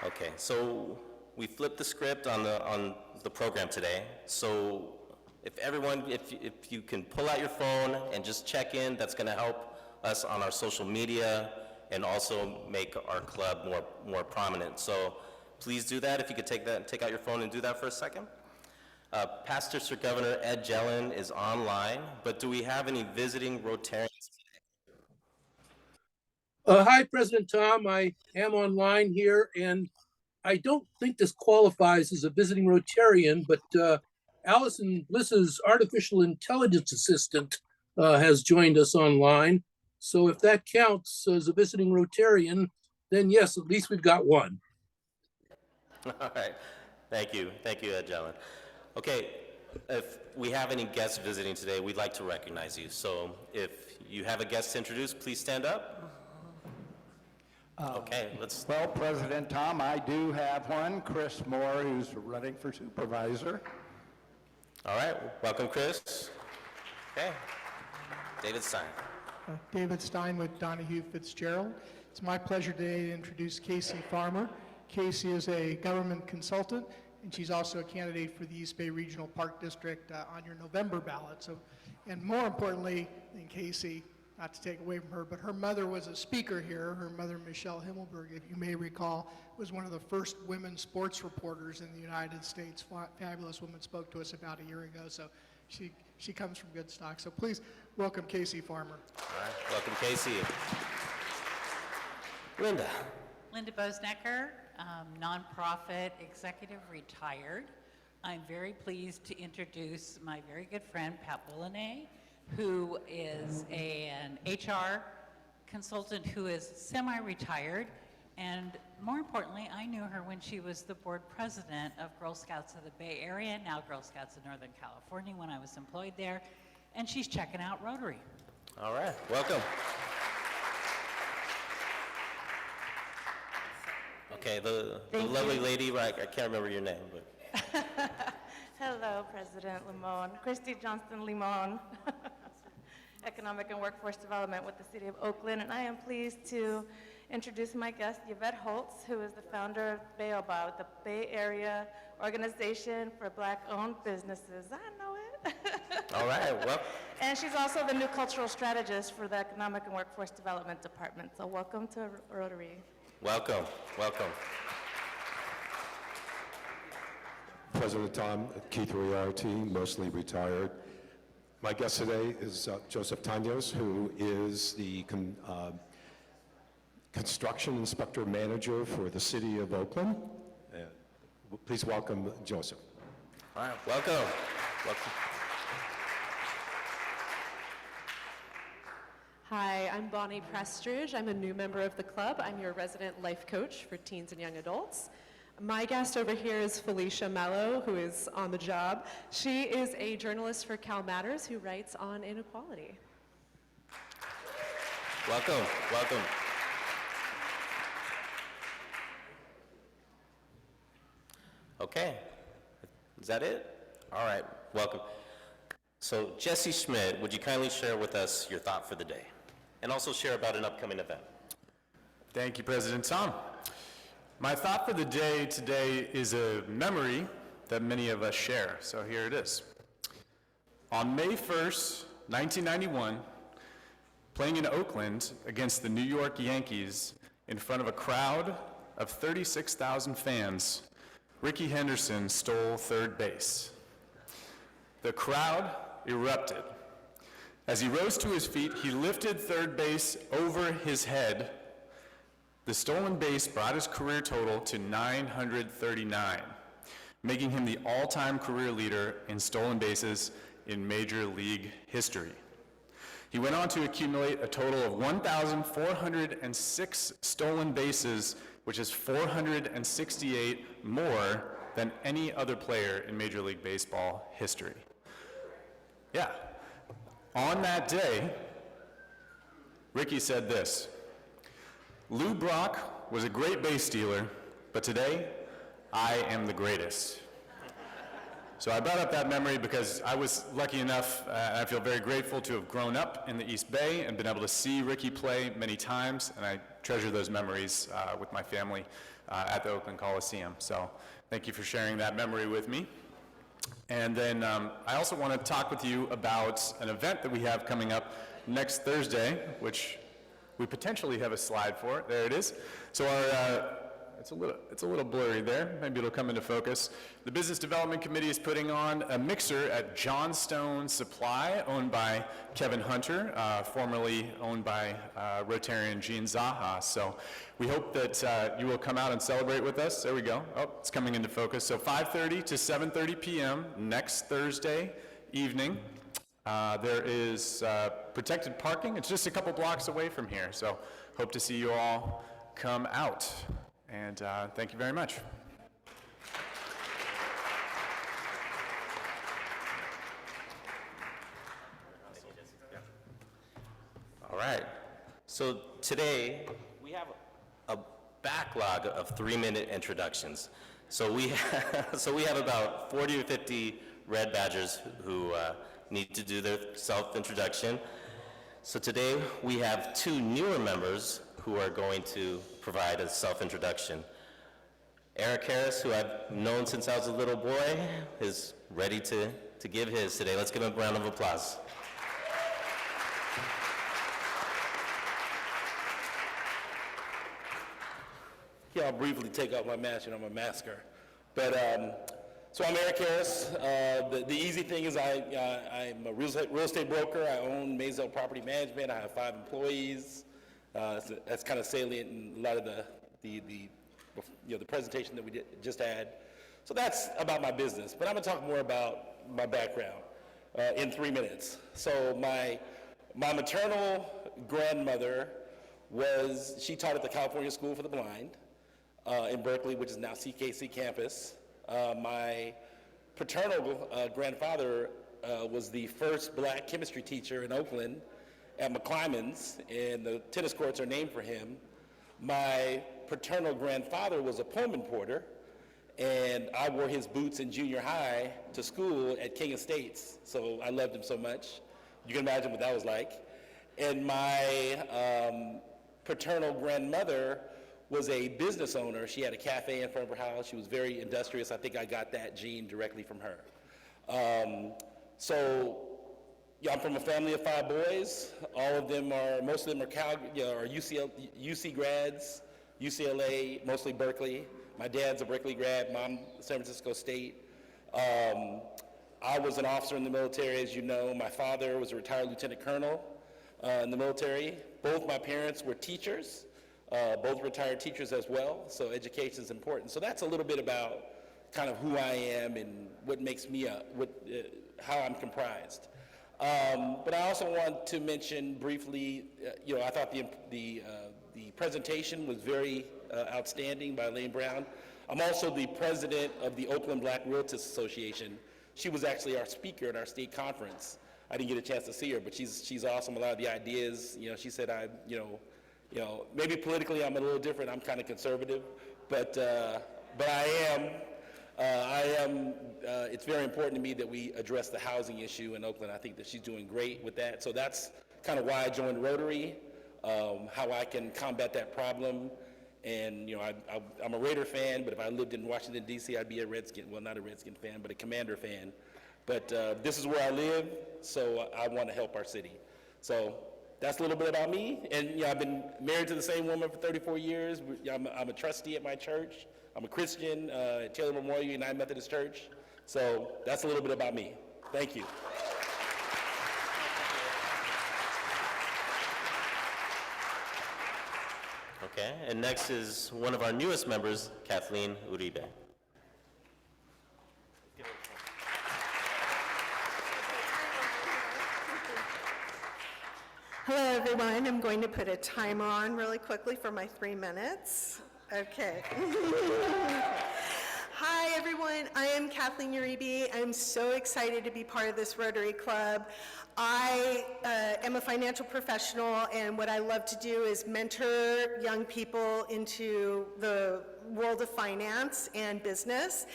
Okay, so we flipped the script on the program today. So if everyone, if you can pull out your phone and just check in, that's going to help us on our social media and also make our club more prominent. So please do that. If you could take out your phone and do that for a second. Pastor Sir Governor Ed Jelen is online, but do we have any visiting Rotarians? Hi, President Tom. I am online here, and I don't think this qualifies as a visiting Rotarian, but Allison Bliss's artificial intelligence assistant has joined us online. So if that counts as a visiting Rotarian, then yes, at least we've got one. All right. Thank you, Ed Jelen. Okay, if we have any guests visiting today, we'd like to recognize you. So if you have a guest to introduce, please stand up. Okay, let's. Well, President Tom, I do have one, Chris Moore, who's running for supervisor. All right, welcome, Chris. Okay, David Stein. David Stein with Donahue Fitzgerald. It's my pleasure today to introduce Casey Farmer. Casey is a government consultant, and she's also a candidate for the East Bay Regional Park District on your November ballot. So, and more importantly than Casey, not to take away from her, but her mother was a speaker here. Her mother, Michelle Himmelberg, if you may recall, was one of the first women sports reporters in the United States. Fabulous woman, spoke to us about a year ago. So she comes from good stock. So please welcome Casey Farmer. All right, welcome, Casey. Linda. Linda Bosnecker, nonprofit executive, retired. I'm very pleased to introduce my very good friend, Pat Boulinet, who is an HR consultant who is semi-retired And more importantly, I knew her when she was the board president of Girl Scouts of the Bay Area, now Girl Scouts of Northern California when I was employed there, and she's checking out Rotary. All right, welcome. Okay, the lovely lady, right, I can't remember your name, but. Hello, President Limon. Christy Johnston Limon, Economic and Workforce Development with the City of Oakland, and I am pleased to introduce my guest, Yvette Holtz, who is the founder of BAOBA, the Bay Area Organization for Black-Owned Businesses. I know it. All right, well. And she's also the new cultural strategist for the Economic and Workforce Development Department. So welcome to Rotary. Welcome, welcome. President Tom, Keith Riarty, mostly retired. My guest today is Joseph Tanos, who is the Construction Inspector Manager for the City of Oakland. Please welcome Joseph. All right, welcome. Welcome. Hi, I'm Bonnie Prestridge. I'm a new member of the club. I'm your resident life coach for teens and young adults. My guest over here is Felicia Mello, who is on the job. She is a journalist for Cal Matters who writes on inequality. Welcome, welcome. Okay, is that it? All right, welcome. So Jesse Schmidt, would you kindly share with us your thought for the day? And also share about an upcoming event. Thank you, President Tom. My thought for the day today is a memory that many of us share, so here it is. On May 1st, 1991, playing in Oakland against the New York Yankees in front of a crowd of 36,000 fans, Rickey Henderson stole third base. The crowd erupted. As he rose to his feet, he lifted third base over his head. The stolen base brought his career total to 939, making him the all-time career leader in stolen bases in Major League history. He went on to accumulate a total of 1,406 stolen bases, which is 468 more than any other player in Major League Baseball history. Yeah. On that day, Rickey said this: Lou Brock was a great base stealer, but today, I am the greatest. So I brought up that memory because I was lucky enough, and I feel very grateful to have grown up in the East Bay and been able to see Rickey play many times, and I treasure those memories with my family at the Oakland Coliseum. So thank you for sharing that memory with me. And then I also want to talk with you about an event that we have coming up next Thursday, which we potentially have a slide for. There it is. So our it's a little blurry there. Maybe it'll come into focus. The Business Development Committee is putting on a mixer at Johnstone Supply, owned by Kevin Hunter, formerly owned by Rotarian Gene Zaha. So we hope that you will come out and celebrate with us. There we go. Oh, it's coming into focus. So 5:30 to 7:30 p.m. next Thursday evening. There is protected parking. It's just a couple blocks away from here. So hope to see you all come out. And thank you very much. All right. So today, we have a backlog of 3-minute introductions. So we have about 40 or 50 red badgers who need to do their self-introduction. So today, we have 2 newer members who are going to provide a self-introduction. Eric Harris, who I've known since I was a little boy, is ready to give his today. Let's give him a round of applause. Yeah, I'll briefly take off my mask, I'm a masker. But, so I'm Eric Harris. The easy thing is I'm a real estate broker. I own Maisel Property Management. I have 5 employees. That's kind of salient in a lot of the presentation that we just had. So that's about my business. But I'm going to talk more about my background in 3 minutes. So my maternal grandmother she taught at the California School for the Blind in Berkeley, which is now CKC campus. My paternal grandfather was the first black chemistry teacher in Oakland at McClymonds, and the tennis courts are named for him. My paternal grandfather was a Pullman porter, and I wore his boots in junior high to school at King Estates, so I loved him so much. You can imagine what that was like. And my paternal grandmother was a business owner. She had a cafe in front of her house. She was very industrious. I think I got that gene directly from her. Yeah, I'm from a family of 5 boys. Most of them are UC grads, UCLA, mostly Berkeley. My dad's a Berkeley grad, mom, San Francisco State. I was an officer in the military, as you know. My father was a retired lieutenant colonel in the military. Both my parents were teachers, both retired teachers as well, so education is important. So that's a little bit about kind of who I am and what makes me up, how I'm comprised. But I also want to mention briefly, I thought the presentation was very outstanding by Elaine Brown. I'm also the president of the Oakland Black Realtors Association. She was actually our speaker at our state conference. I didn't get a chance to see her, but she's awesome. A lot of the ideas, she said maybe politically I'm a little different. I'm kind of conservative, but I am. It's very important to me that we address the housing issue in Oakland. I think that she's doing great with that. So that's kind of why I joined Rotary, how I can combat that problem. And, I'm a Raider fan, but if I lived in Washington, D.C., I'd be a Redskin. Well, not a Redskin fan, but a Commander fan. But this is where I live, so I want to help our city. So that's a little bit about me. And, I've been married to the same woman for 34 years. I'm a trustee at my church. I'm a Christian at Taylor Memorial United Methodist Church. So that's a little bit about me. Thank you. Okay, and next is one of our newest members, Kathleen Uribe. Hello, everyone. I'm going to put a timer on really quickly for my 3 minutes. Okay. Hi, everyone. I am Kathleen Uribe. I'm so excited to be part of this Rotary Club. I am a financial professional, and what I love to do is mentor young people into the world of finance and business.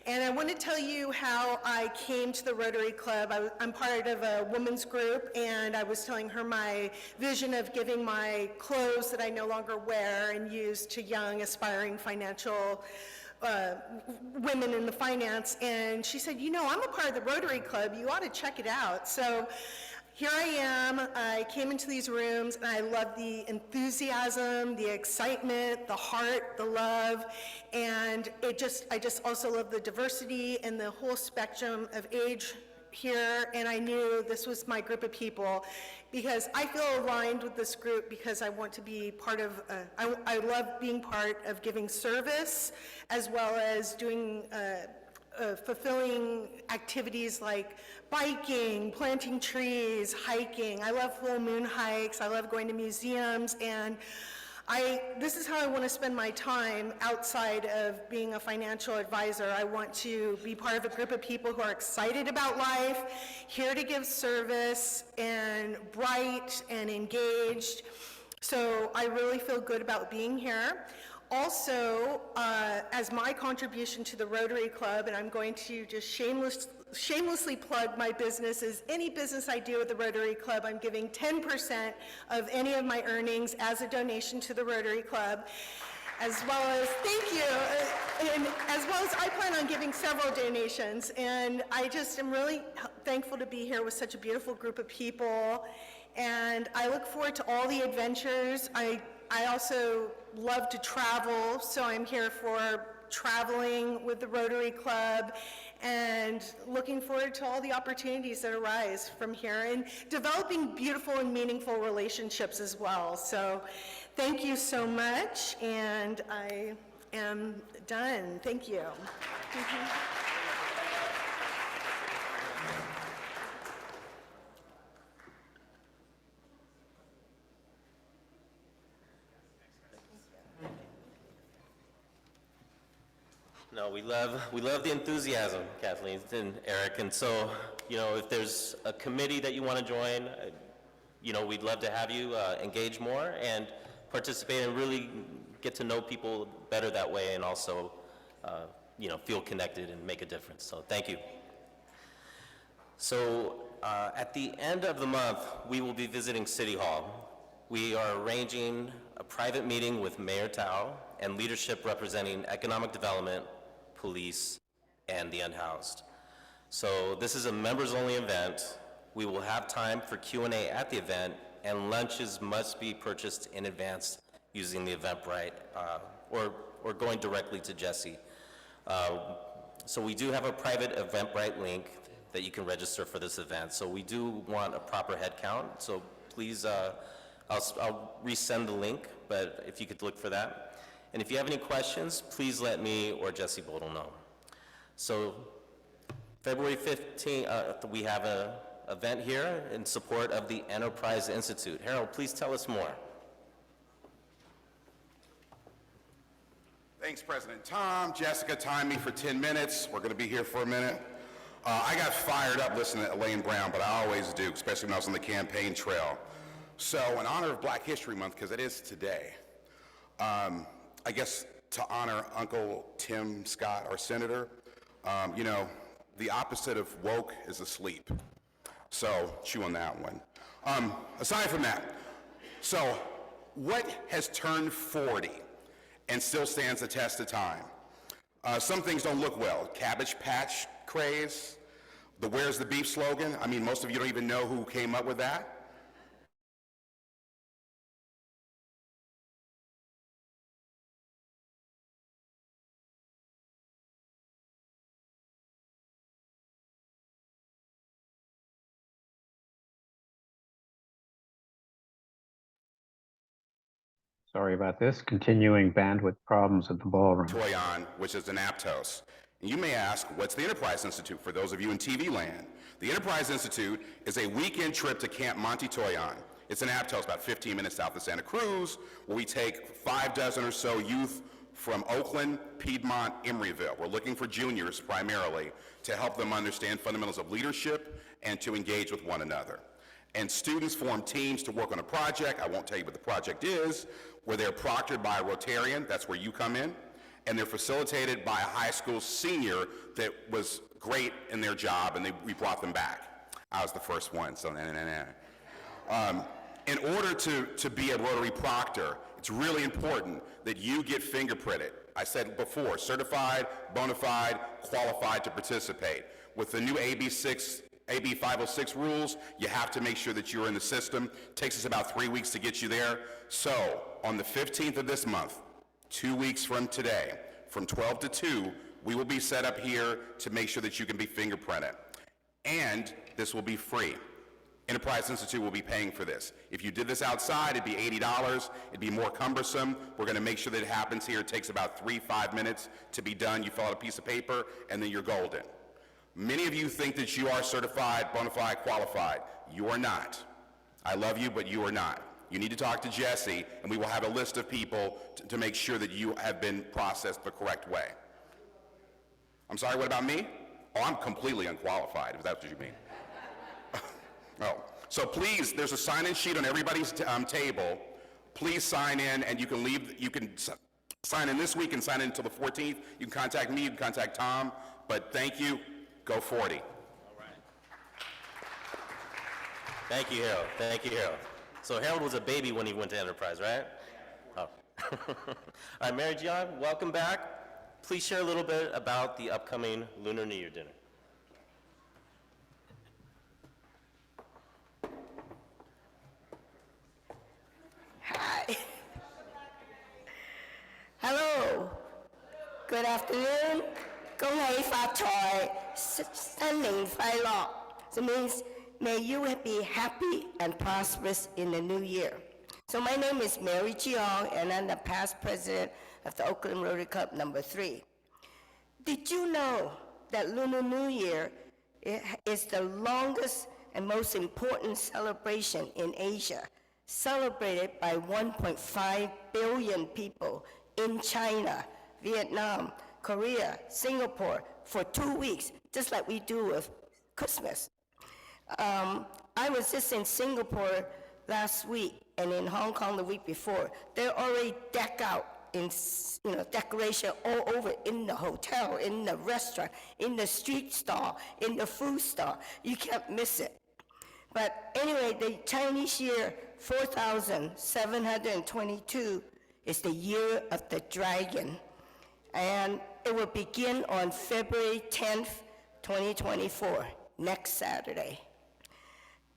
And I want to tell you how I came to the Rotary Club. I'm part of a women's group, and I was telling her my vision of giving my clothes that I no longer wear and use to young, aspiring financial women in the finance, and she said, I'm a part of the Rotary Club, you ought to check it out. So here I am. I came into these rooms, and I love the enthusiasm, the excitement, the heart, the love, and I just also love the diversity and the whole spectrum of age here, and I knew this was my group of people because I feel aligned with this group because I want to be part of, I love being part of giving service as well as doing fulfilling activities like biking, planting trees, hiking. I love full moon hikes. I love going to museums, and this is how I want to spend my time outside of being a financial advisor. I want to be part of a group of people who are excited about life, here to give service, and bright and engaged. So I really feel good about being here. Also, as my contribution to the Rotary Club, and I'm going to just shamelessly plug my businesses. Any business I do with the Rotary Club, I'm giving 10% of any of my earnings as a donation to the Rotary Club, as well as, thank you, and as well as I plan on giving several donations. And I just am really thankful to be here with such a beautiful group of people, and I look forward to all the adventures. I also love to travel, so I'm here for traveling with the Rotary Club and looking forward to all the opportunities that arise from here and developing beautiful and meaningful relationships as well. So thank you so much, and I am done. Thank you. No, we love the enthusiasm, Kathleen and Eric, and so, if there's a committee that you want to join, we'd love to have you engage more and participate and really get to know people better that way, and also, feel connected and make a difference. So thank you. So at the end of the month, we will be visiting City Hall. We are arranging a private meeting with Mayor Tao and leadership representing economic development, police, and the unhoused. So this is a members-only event. We will have time for Q&A at the event, and lunches must be purchased in advance using the Eventbrite or going directly to Jesse. So we do have a private Eventbrite link that you can register for this event. So we do want a proper head count. So please, I'll resend the link, but if you could look for that. And if you have any questions, please let me or Jesse Bodel know. So February 15th, we have an event here in support of the Enterprise Institute. Harold, please tell us more. Thanks, President Tom. Jessica timed me for 10 minutes. We're going to be here for a minute. I got fired up listening to Elaine Brown, but I always do, especially when I was on the campaign trail. So in honor of Black History Month, because it is today, I guess to honor Uncle Tim Scott, our senator, the opposite of woke is asleep. So chew on that one. Aside from that, so what has turned 40 and still stands the test of time? Some things don't look well. Cabbage Patch craze, the Where's the Beef slogan. I mean, most of you don't even know who came up with that. Sorry about this. Continuing bandwidth problems at the ballroom. Toyon, which is an Aptos. And you may ask, what's the Enterprise Institute for those of you in TV land? The Enterprise Institute is a weekend trip to Camp Monte Toyon. It's an Aptos about 15 minutes south of Santa Cruz, where we take 6 or so youth from Oakland, Piedmont, Emeryville. We're looking for juniors primarily to help them understand fundamentals of leadership and to engage with one another. And students form teams to work on a project. I won't tell you what the project is, where they're proctored by a Rotarian. That's where you come in. And they're facilitated by a high school senior that was great in their job, and we brought them back. I was the first one, so in order to be a Rotary proctor, it's really important that you get fingerprinted. I said before, certified, bona fide, qualified to participate. With the new AB 506 rules, you have to make sure that you're in the system. It takes us about 3 weeks to get you there. So on the 15th of this month, 2 weeks from today, from 12 to 2, we will be set up here to make sure that you can be fingerprinted. And this will be free. Enterprise Institute will be paying for this. If you did this outside, it'd be $80. It'd be more cumbersome. We're going to make sure that it happens here. It takes about 5 minutes to be done. You fill out a piece of paper, and then you're golden. Many of you think that you are certified, bona fide, qualified. You are not. I love you, but you are not. You need to talk to Jesse, and we will have a list of people to make sure that you have been processed the correct way. I'm sorry, what about me? Oh, I'm completely unqualified, if that's what you mean. Oh, so please, there's a sign-in sheet on everybody's table. Please sign in, and you can sign in this week and sign in until the 14th. You can contact me, you can contact Tom, but thank you. Go 40. All right. Thank you, Harold. Thank you, Harold. So Harold was a baby when he went to Enterprise, right? Oh. All right, Mary John, welcome back. Please share a little bit about the upcoming Lunar New Year dinner. Hi. Hello. Good afternoon. 恭喜發財，新年快樂. So it means may you be happy and prosperous in the new year. So my name is Mary Jiang, and I'm the past president of the Oakland Rotary Club number 3. Did you know that Lunar New Year is the longest and most important celebration in Asia, celebrated by 1.5 billion people in China, Vietnam, Korea, Singapore for 2 weeks, just like we do with Christmas. I was just in Singapore last week and in Hong Kong the week before. They're already decked out in decoration all over in the hotel, in the restaurant, in the street stall, in the food stall. You can't miss it. But anyway, the Chinese year 4722 is the year of the dragon. And it will begin on February 10th, 2024, next Saturday.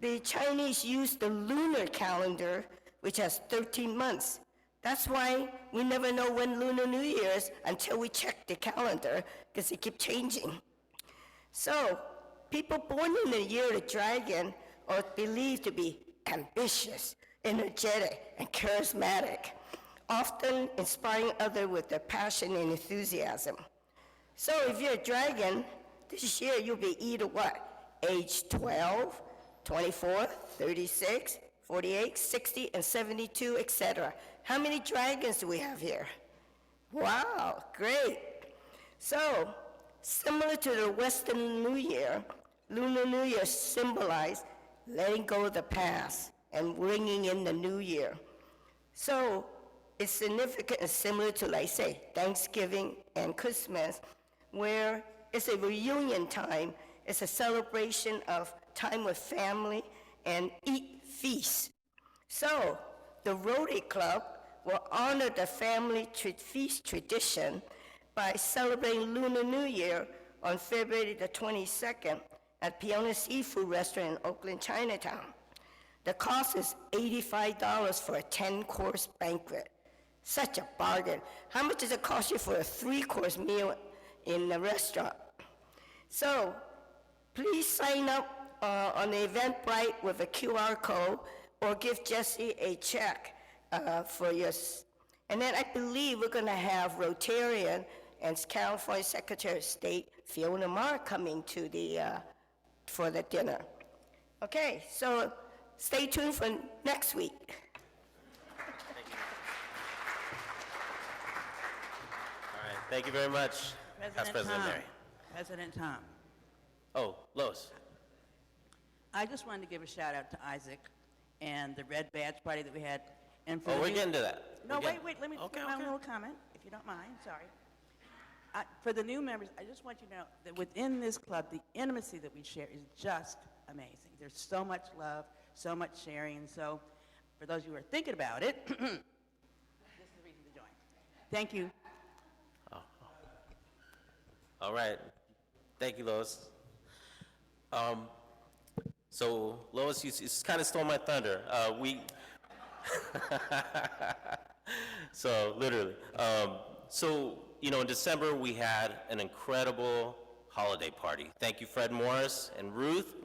The Chinese use the lunar calendar, which has 13 months. That's why we never know when Lunar New Year is until we check the calendar, because it keeps changing. So, people born in the year of the dragon are believed to be ambitious, energetic, and charismatic, often inspiring others with their passion and enthusiasm. So if you're a dragon, this year you'll be either what? Age 12, 24, 36, 48, 60, and 72, etc. How many dragons do we have here? Wow, great. So, similar to the Western New Year, Lunar New Year symbolizes letting go of the past and bringing in the new year. So, it's significant and similar to, like say, Thanksgiving and Christmas, where it's a reunion time. It's a celebration of time with family and eat feast. So the Rotary Club will honor the family feast tradition by celebrating Lunar New Year on February the 22nd at Piona Seafood Restaurant in Oakland, Chinatown. The cost is $85 for a 10-course banquet. Such a bargain. How much does it cost you for a 3-course meal in the restaurant? So please sign up on the Eventbrite with a QR code or give Jesse a check for your. And then I believe we're going to have Rotarian and California Secretary of State Fiona Marr coming to the for the dinner. Okay, so stay tuned for next week. All right, thank you very much, Past President Mary. President Tom, Oh, Lois. I just wanted to give a shout out to Isaac and the Red Badge Party that we had. And for Oh, the we're new- getting to that. No, We're getting- wait, let me make my little comment, if you don't mind, sorry. For the new members, I just want you to know that within this club, the intimacy that we share is just amazing. There's so much love, so much sharing, and so for those who are thinking about it, this is the reason to join. Kind you. All right. Thank you, Lois. So, Lois, you kind of stole my thunder. So, literally. In December, we had an incredible holiday party. Thank you, Fred Morris and Ruth.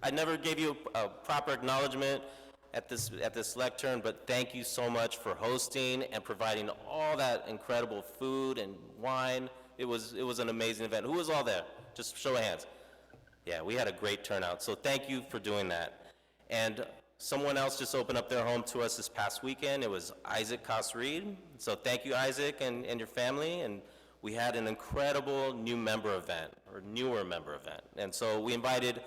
I never gave you a proper acknowledgement at this lectern, but thank you so much for hosting and providing all that incredible food and wine. It was an amazing event. Who was all there? Just show of hands. Yeah, we had a great turnout, so thank you for doing that. And someone else just opened up their home to us this past weekend. It was Isaac Koss-Reed. So thank you, Isaac, and your family. And we had an incredible newer member event. And so we invited,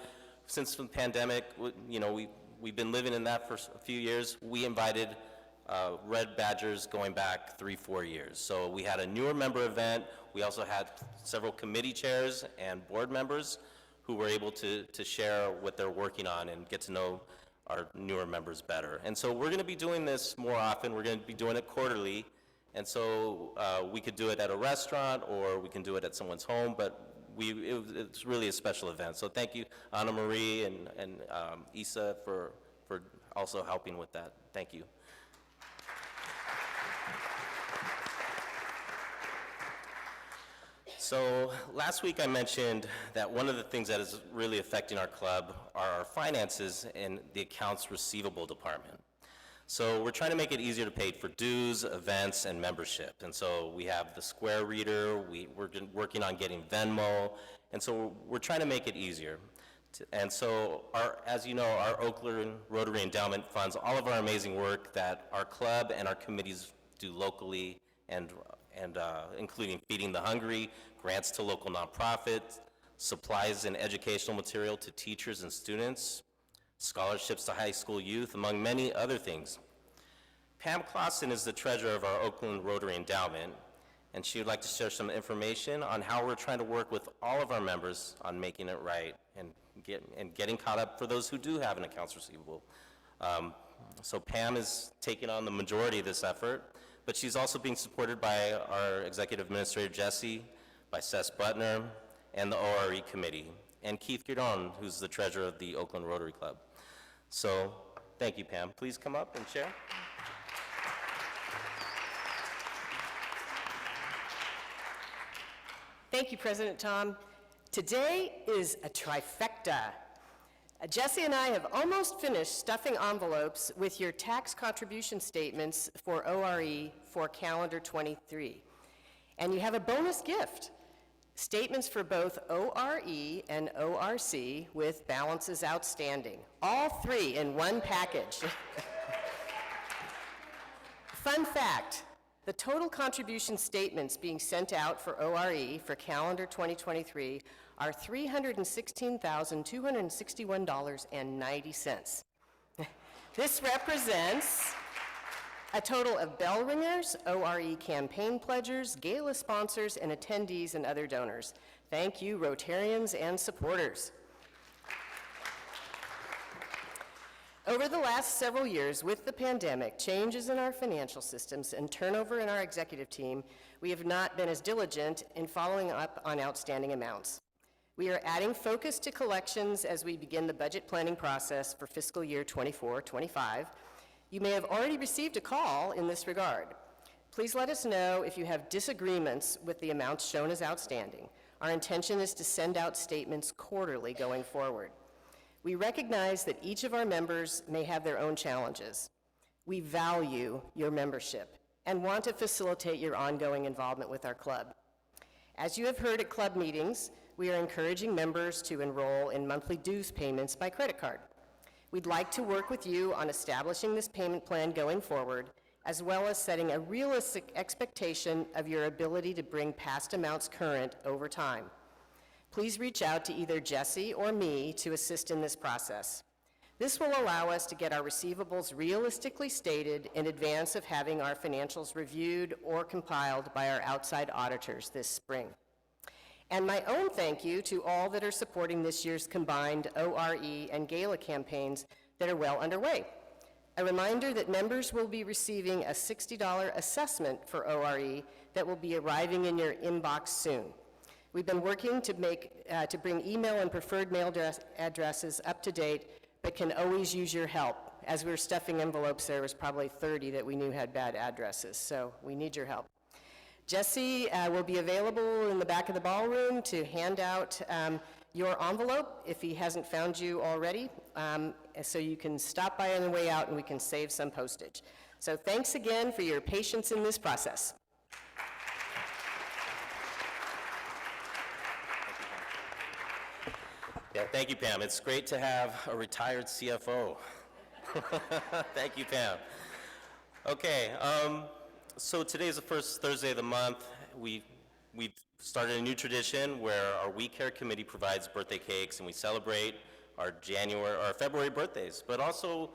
since the pandemic, we've been living in that for a few years, we invited Red Badgers going back 3-4 years. So we had a newer member event. We also had several committee chairs and board members who were able to share what they're working on and get to know our newer members better. And so we're going to be doing this more often. We're going to be doing it quarterly. And so we could do it at a restaurant or we can do it at someone's home, but it's really a special event. So thank you, Anna Marie and Isa, for also helping with that. Thank you. So last week I mentioned that one of the things that is really affecting our club are our finances and the accounts receivable department. So we're trying to make it easier to pay for dues, events, and membership. And so we have the Square Reader, we're working on getting Venmo, and so we're trying to make it easier. And so as you know, our Oakland Rotary Endowment funds all of our amazing work that our club and our committees do locally and and including Feeding the Hungry, grants to local nonprofits, supplies and educational material to teachers and students, scholarships to high school youth, among many other things. Pam Clausen is the treasurer of our Oakland Rotary Endowment, and she would like to share some information on how we're trying to work with all of our members on making it right and getting caught up for those who do have an accounts receivable. So Pam is taking on the majority of this effort, but she's also being supported by our executive administrator, Jesse, by Seth Butner, and the ORE committee, and Keith Giron, who's the treasurer of the Oakland Rotary Club. So thank you, Pam. Please come up and share. Thank you, President Tom. Today is a trifecta. Jesse and I have almost finished stuffing envelopes with your tax contribution statements for ORE for calendar 23. And you have a bonus gift, statements for both ORE and ORC with balances outstanding, all three in one package. Fun fact, the total contribution statements being sent out for ORE for calendar 2023 are $316,261.90. This represents a total of bell ringers, ORE campaign pledgers, gala sponsors, and attendees and other donors. Thank you, Rotarians and supporters. Over the last several years, with the pandemic, changes in our financial systems, and turnover in our executive team, we have not been as diligent in following up on outstanding amounts. We are adding focus to collections as we begin the budget planning process for fiscal year 24-25. You may have already received a call in this regard. Please let us know if you have disagreements with the amounts shown as outstanding. Our intention is to send out statements quarterly going forward. We recognize that each of our members may have their own challenges. We value your membership and want to facilitate your ongoing involvement with our club. As you have heard at club meetings, we are encouraging members to enroll in monthly dues payments by credit card. We'd like to work with you on establishing this payment plan going forward, as well as setting a realistic expectation of your ability to bring past amounts current over time. Please reach out to either Jesse or me to assist in this process. This will allow us to get our receivables realistically stated in advance of having our financials reviewed or compiled by our outside auditors this spring. And my own thank you to all that are supporting this year's combined ORE and gala campaigns that are well underway. A reminder that members will be receiving a $60 assessment for ORE that will be arriving in your inbox soon. We've been working to bring email and preferred mail addresses up to date, but can always use your help. As we were stuffing envelopes, there was probably 30 that we knew had bad addresses, so we need your help. Jesse will be available in the back of the ballroom to hand out your envelope if he hasn't found you already, so you can stop by on the way out and we can save some postage. So thanks again for your patience in this process. Yeah, thank you, Pam. It's great to have a retired CFO. Thank you, Pam. Okay, so today is the first Thursday of the month. We've started a new tradition where our We Care committee provides birthday cakes and we celebrate our February birthdays. But also,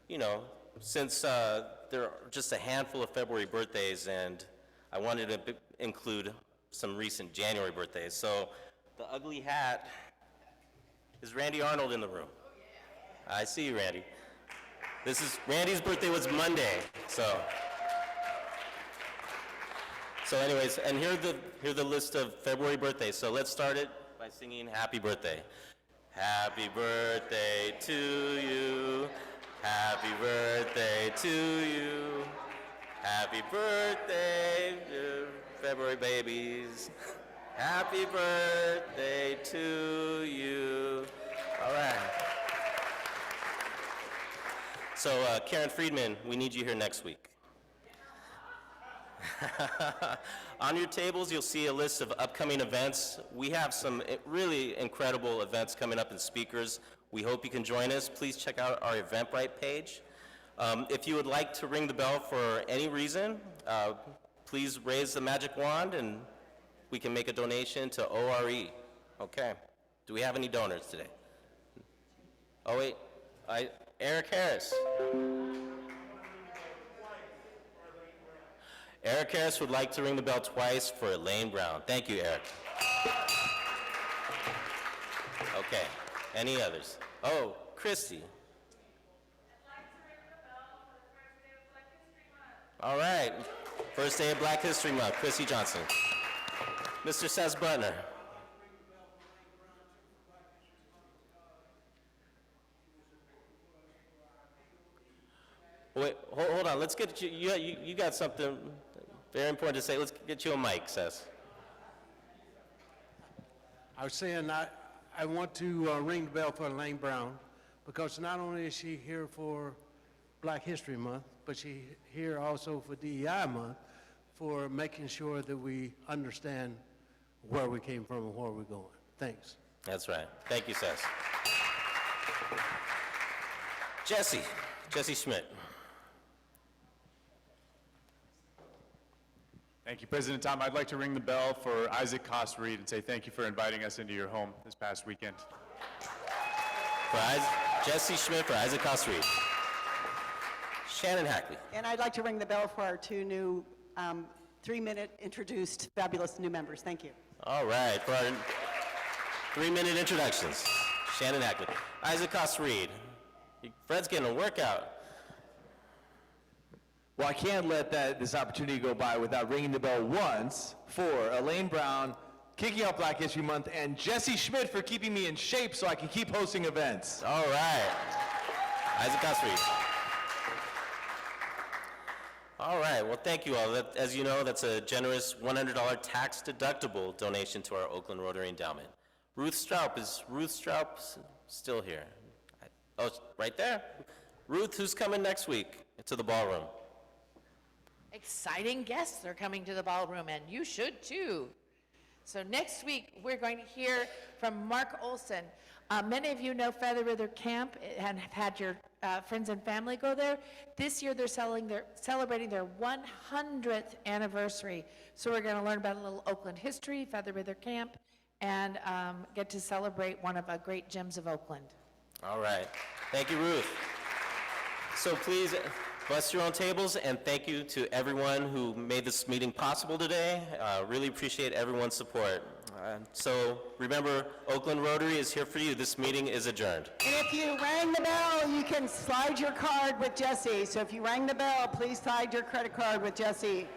you know, since there are just a handful of February birthdays, and I wanted to include some recent January birthdays. So the ugly hat is Randy Arnold in the room. I see you, Randy. Randy's birthday was Monday, so anyways, and here's the list of February birthdays. So let's start it by singing Happy Birthday. Happy birthday to you. Happy birthday to you. Happy birthday, February babies. Happy birthday to you. All right. So Karen Friedman, we need you here next week. On your tables, you'll see a list of upcoming events. We have some really incredible events coming up and speakers. We hope you can join us. Please check out our Eventbrite page. If you would like to ring the bell for any reason, please raise the magic wand and we can make a donation to ORE. Okay. Do we have any donors today? Oh, wait. Eric Harris. Eric Harris would like to ring the bell twice for Elaine Brown. Thank you, Eric. Okay. Any others? Oh, Christy. All right. First day of Black History Month, Chrissy Johnson. Mr. Seth Butner. Wait, hold on. Let's get you, you got something very important to say. Let's get you a mic, Seth. I was saying I want to ring the bell for Elaine Brown because not only is she here for Black History Month, but she's here also for DEI Month for making sure that we understand where we came from and where we're going. Thanks. That's right. Thank you, Seth. Jesse Schmidt. Thank you, President Tom. I'd like to ring the bell for Isaac Koss-Reed and say thank you for inviting us into your home this past weekend. Jesse Schmidt for Isaac Koss-Reed. Shannon Hackley. And I'd like to ring the bell for our two new 3-minute introduced fabulous new members. Thank you. All right, for our 3-minute introductions. Shannon Hackley. Isaac Koss-Reed. Fred's getting a workout. Well, I can't let this opportunity go by without ringing the bell once for Elaine Brown, kicking off Black History Month, and Jesse Schmidt for keeping me in shape so I can keep hosting events. All right. Isaac Koss-Reed. All right, well, thank you all. As you know, that's a generous $100 tax-deductible donation to our Oakland Rotary Endowment. Ruth Straub, is Ruth Straub still here? Oh, right there. Ruth, who's coming next week to the ballroom? Exciting guests are coming to the ballroom, and you should too. So next week, we're going to hear from Mark Olson. Many of you know Feather River Camp and have had your friends and family go there. This year, they're celebrating their 100th anniversary. So we're going to learn about a little Oakland history, Feather River Camp, and get to celebrate one of the great gems of Oakland. All right. Thank you, Ruth. So please, bless your own tables, and thank you to everyone who made this meeting possible today. Really appreciate everyone's support. So remember, Oakland Rotary is here for you. This meeting is adjourned. And if you rang the bell, you can slide your card with Jesse. So if you rang the bell, please slide your credit card with Jesse.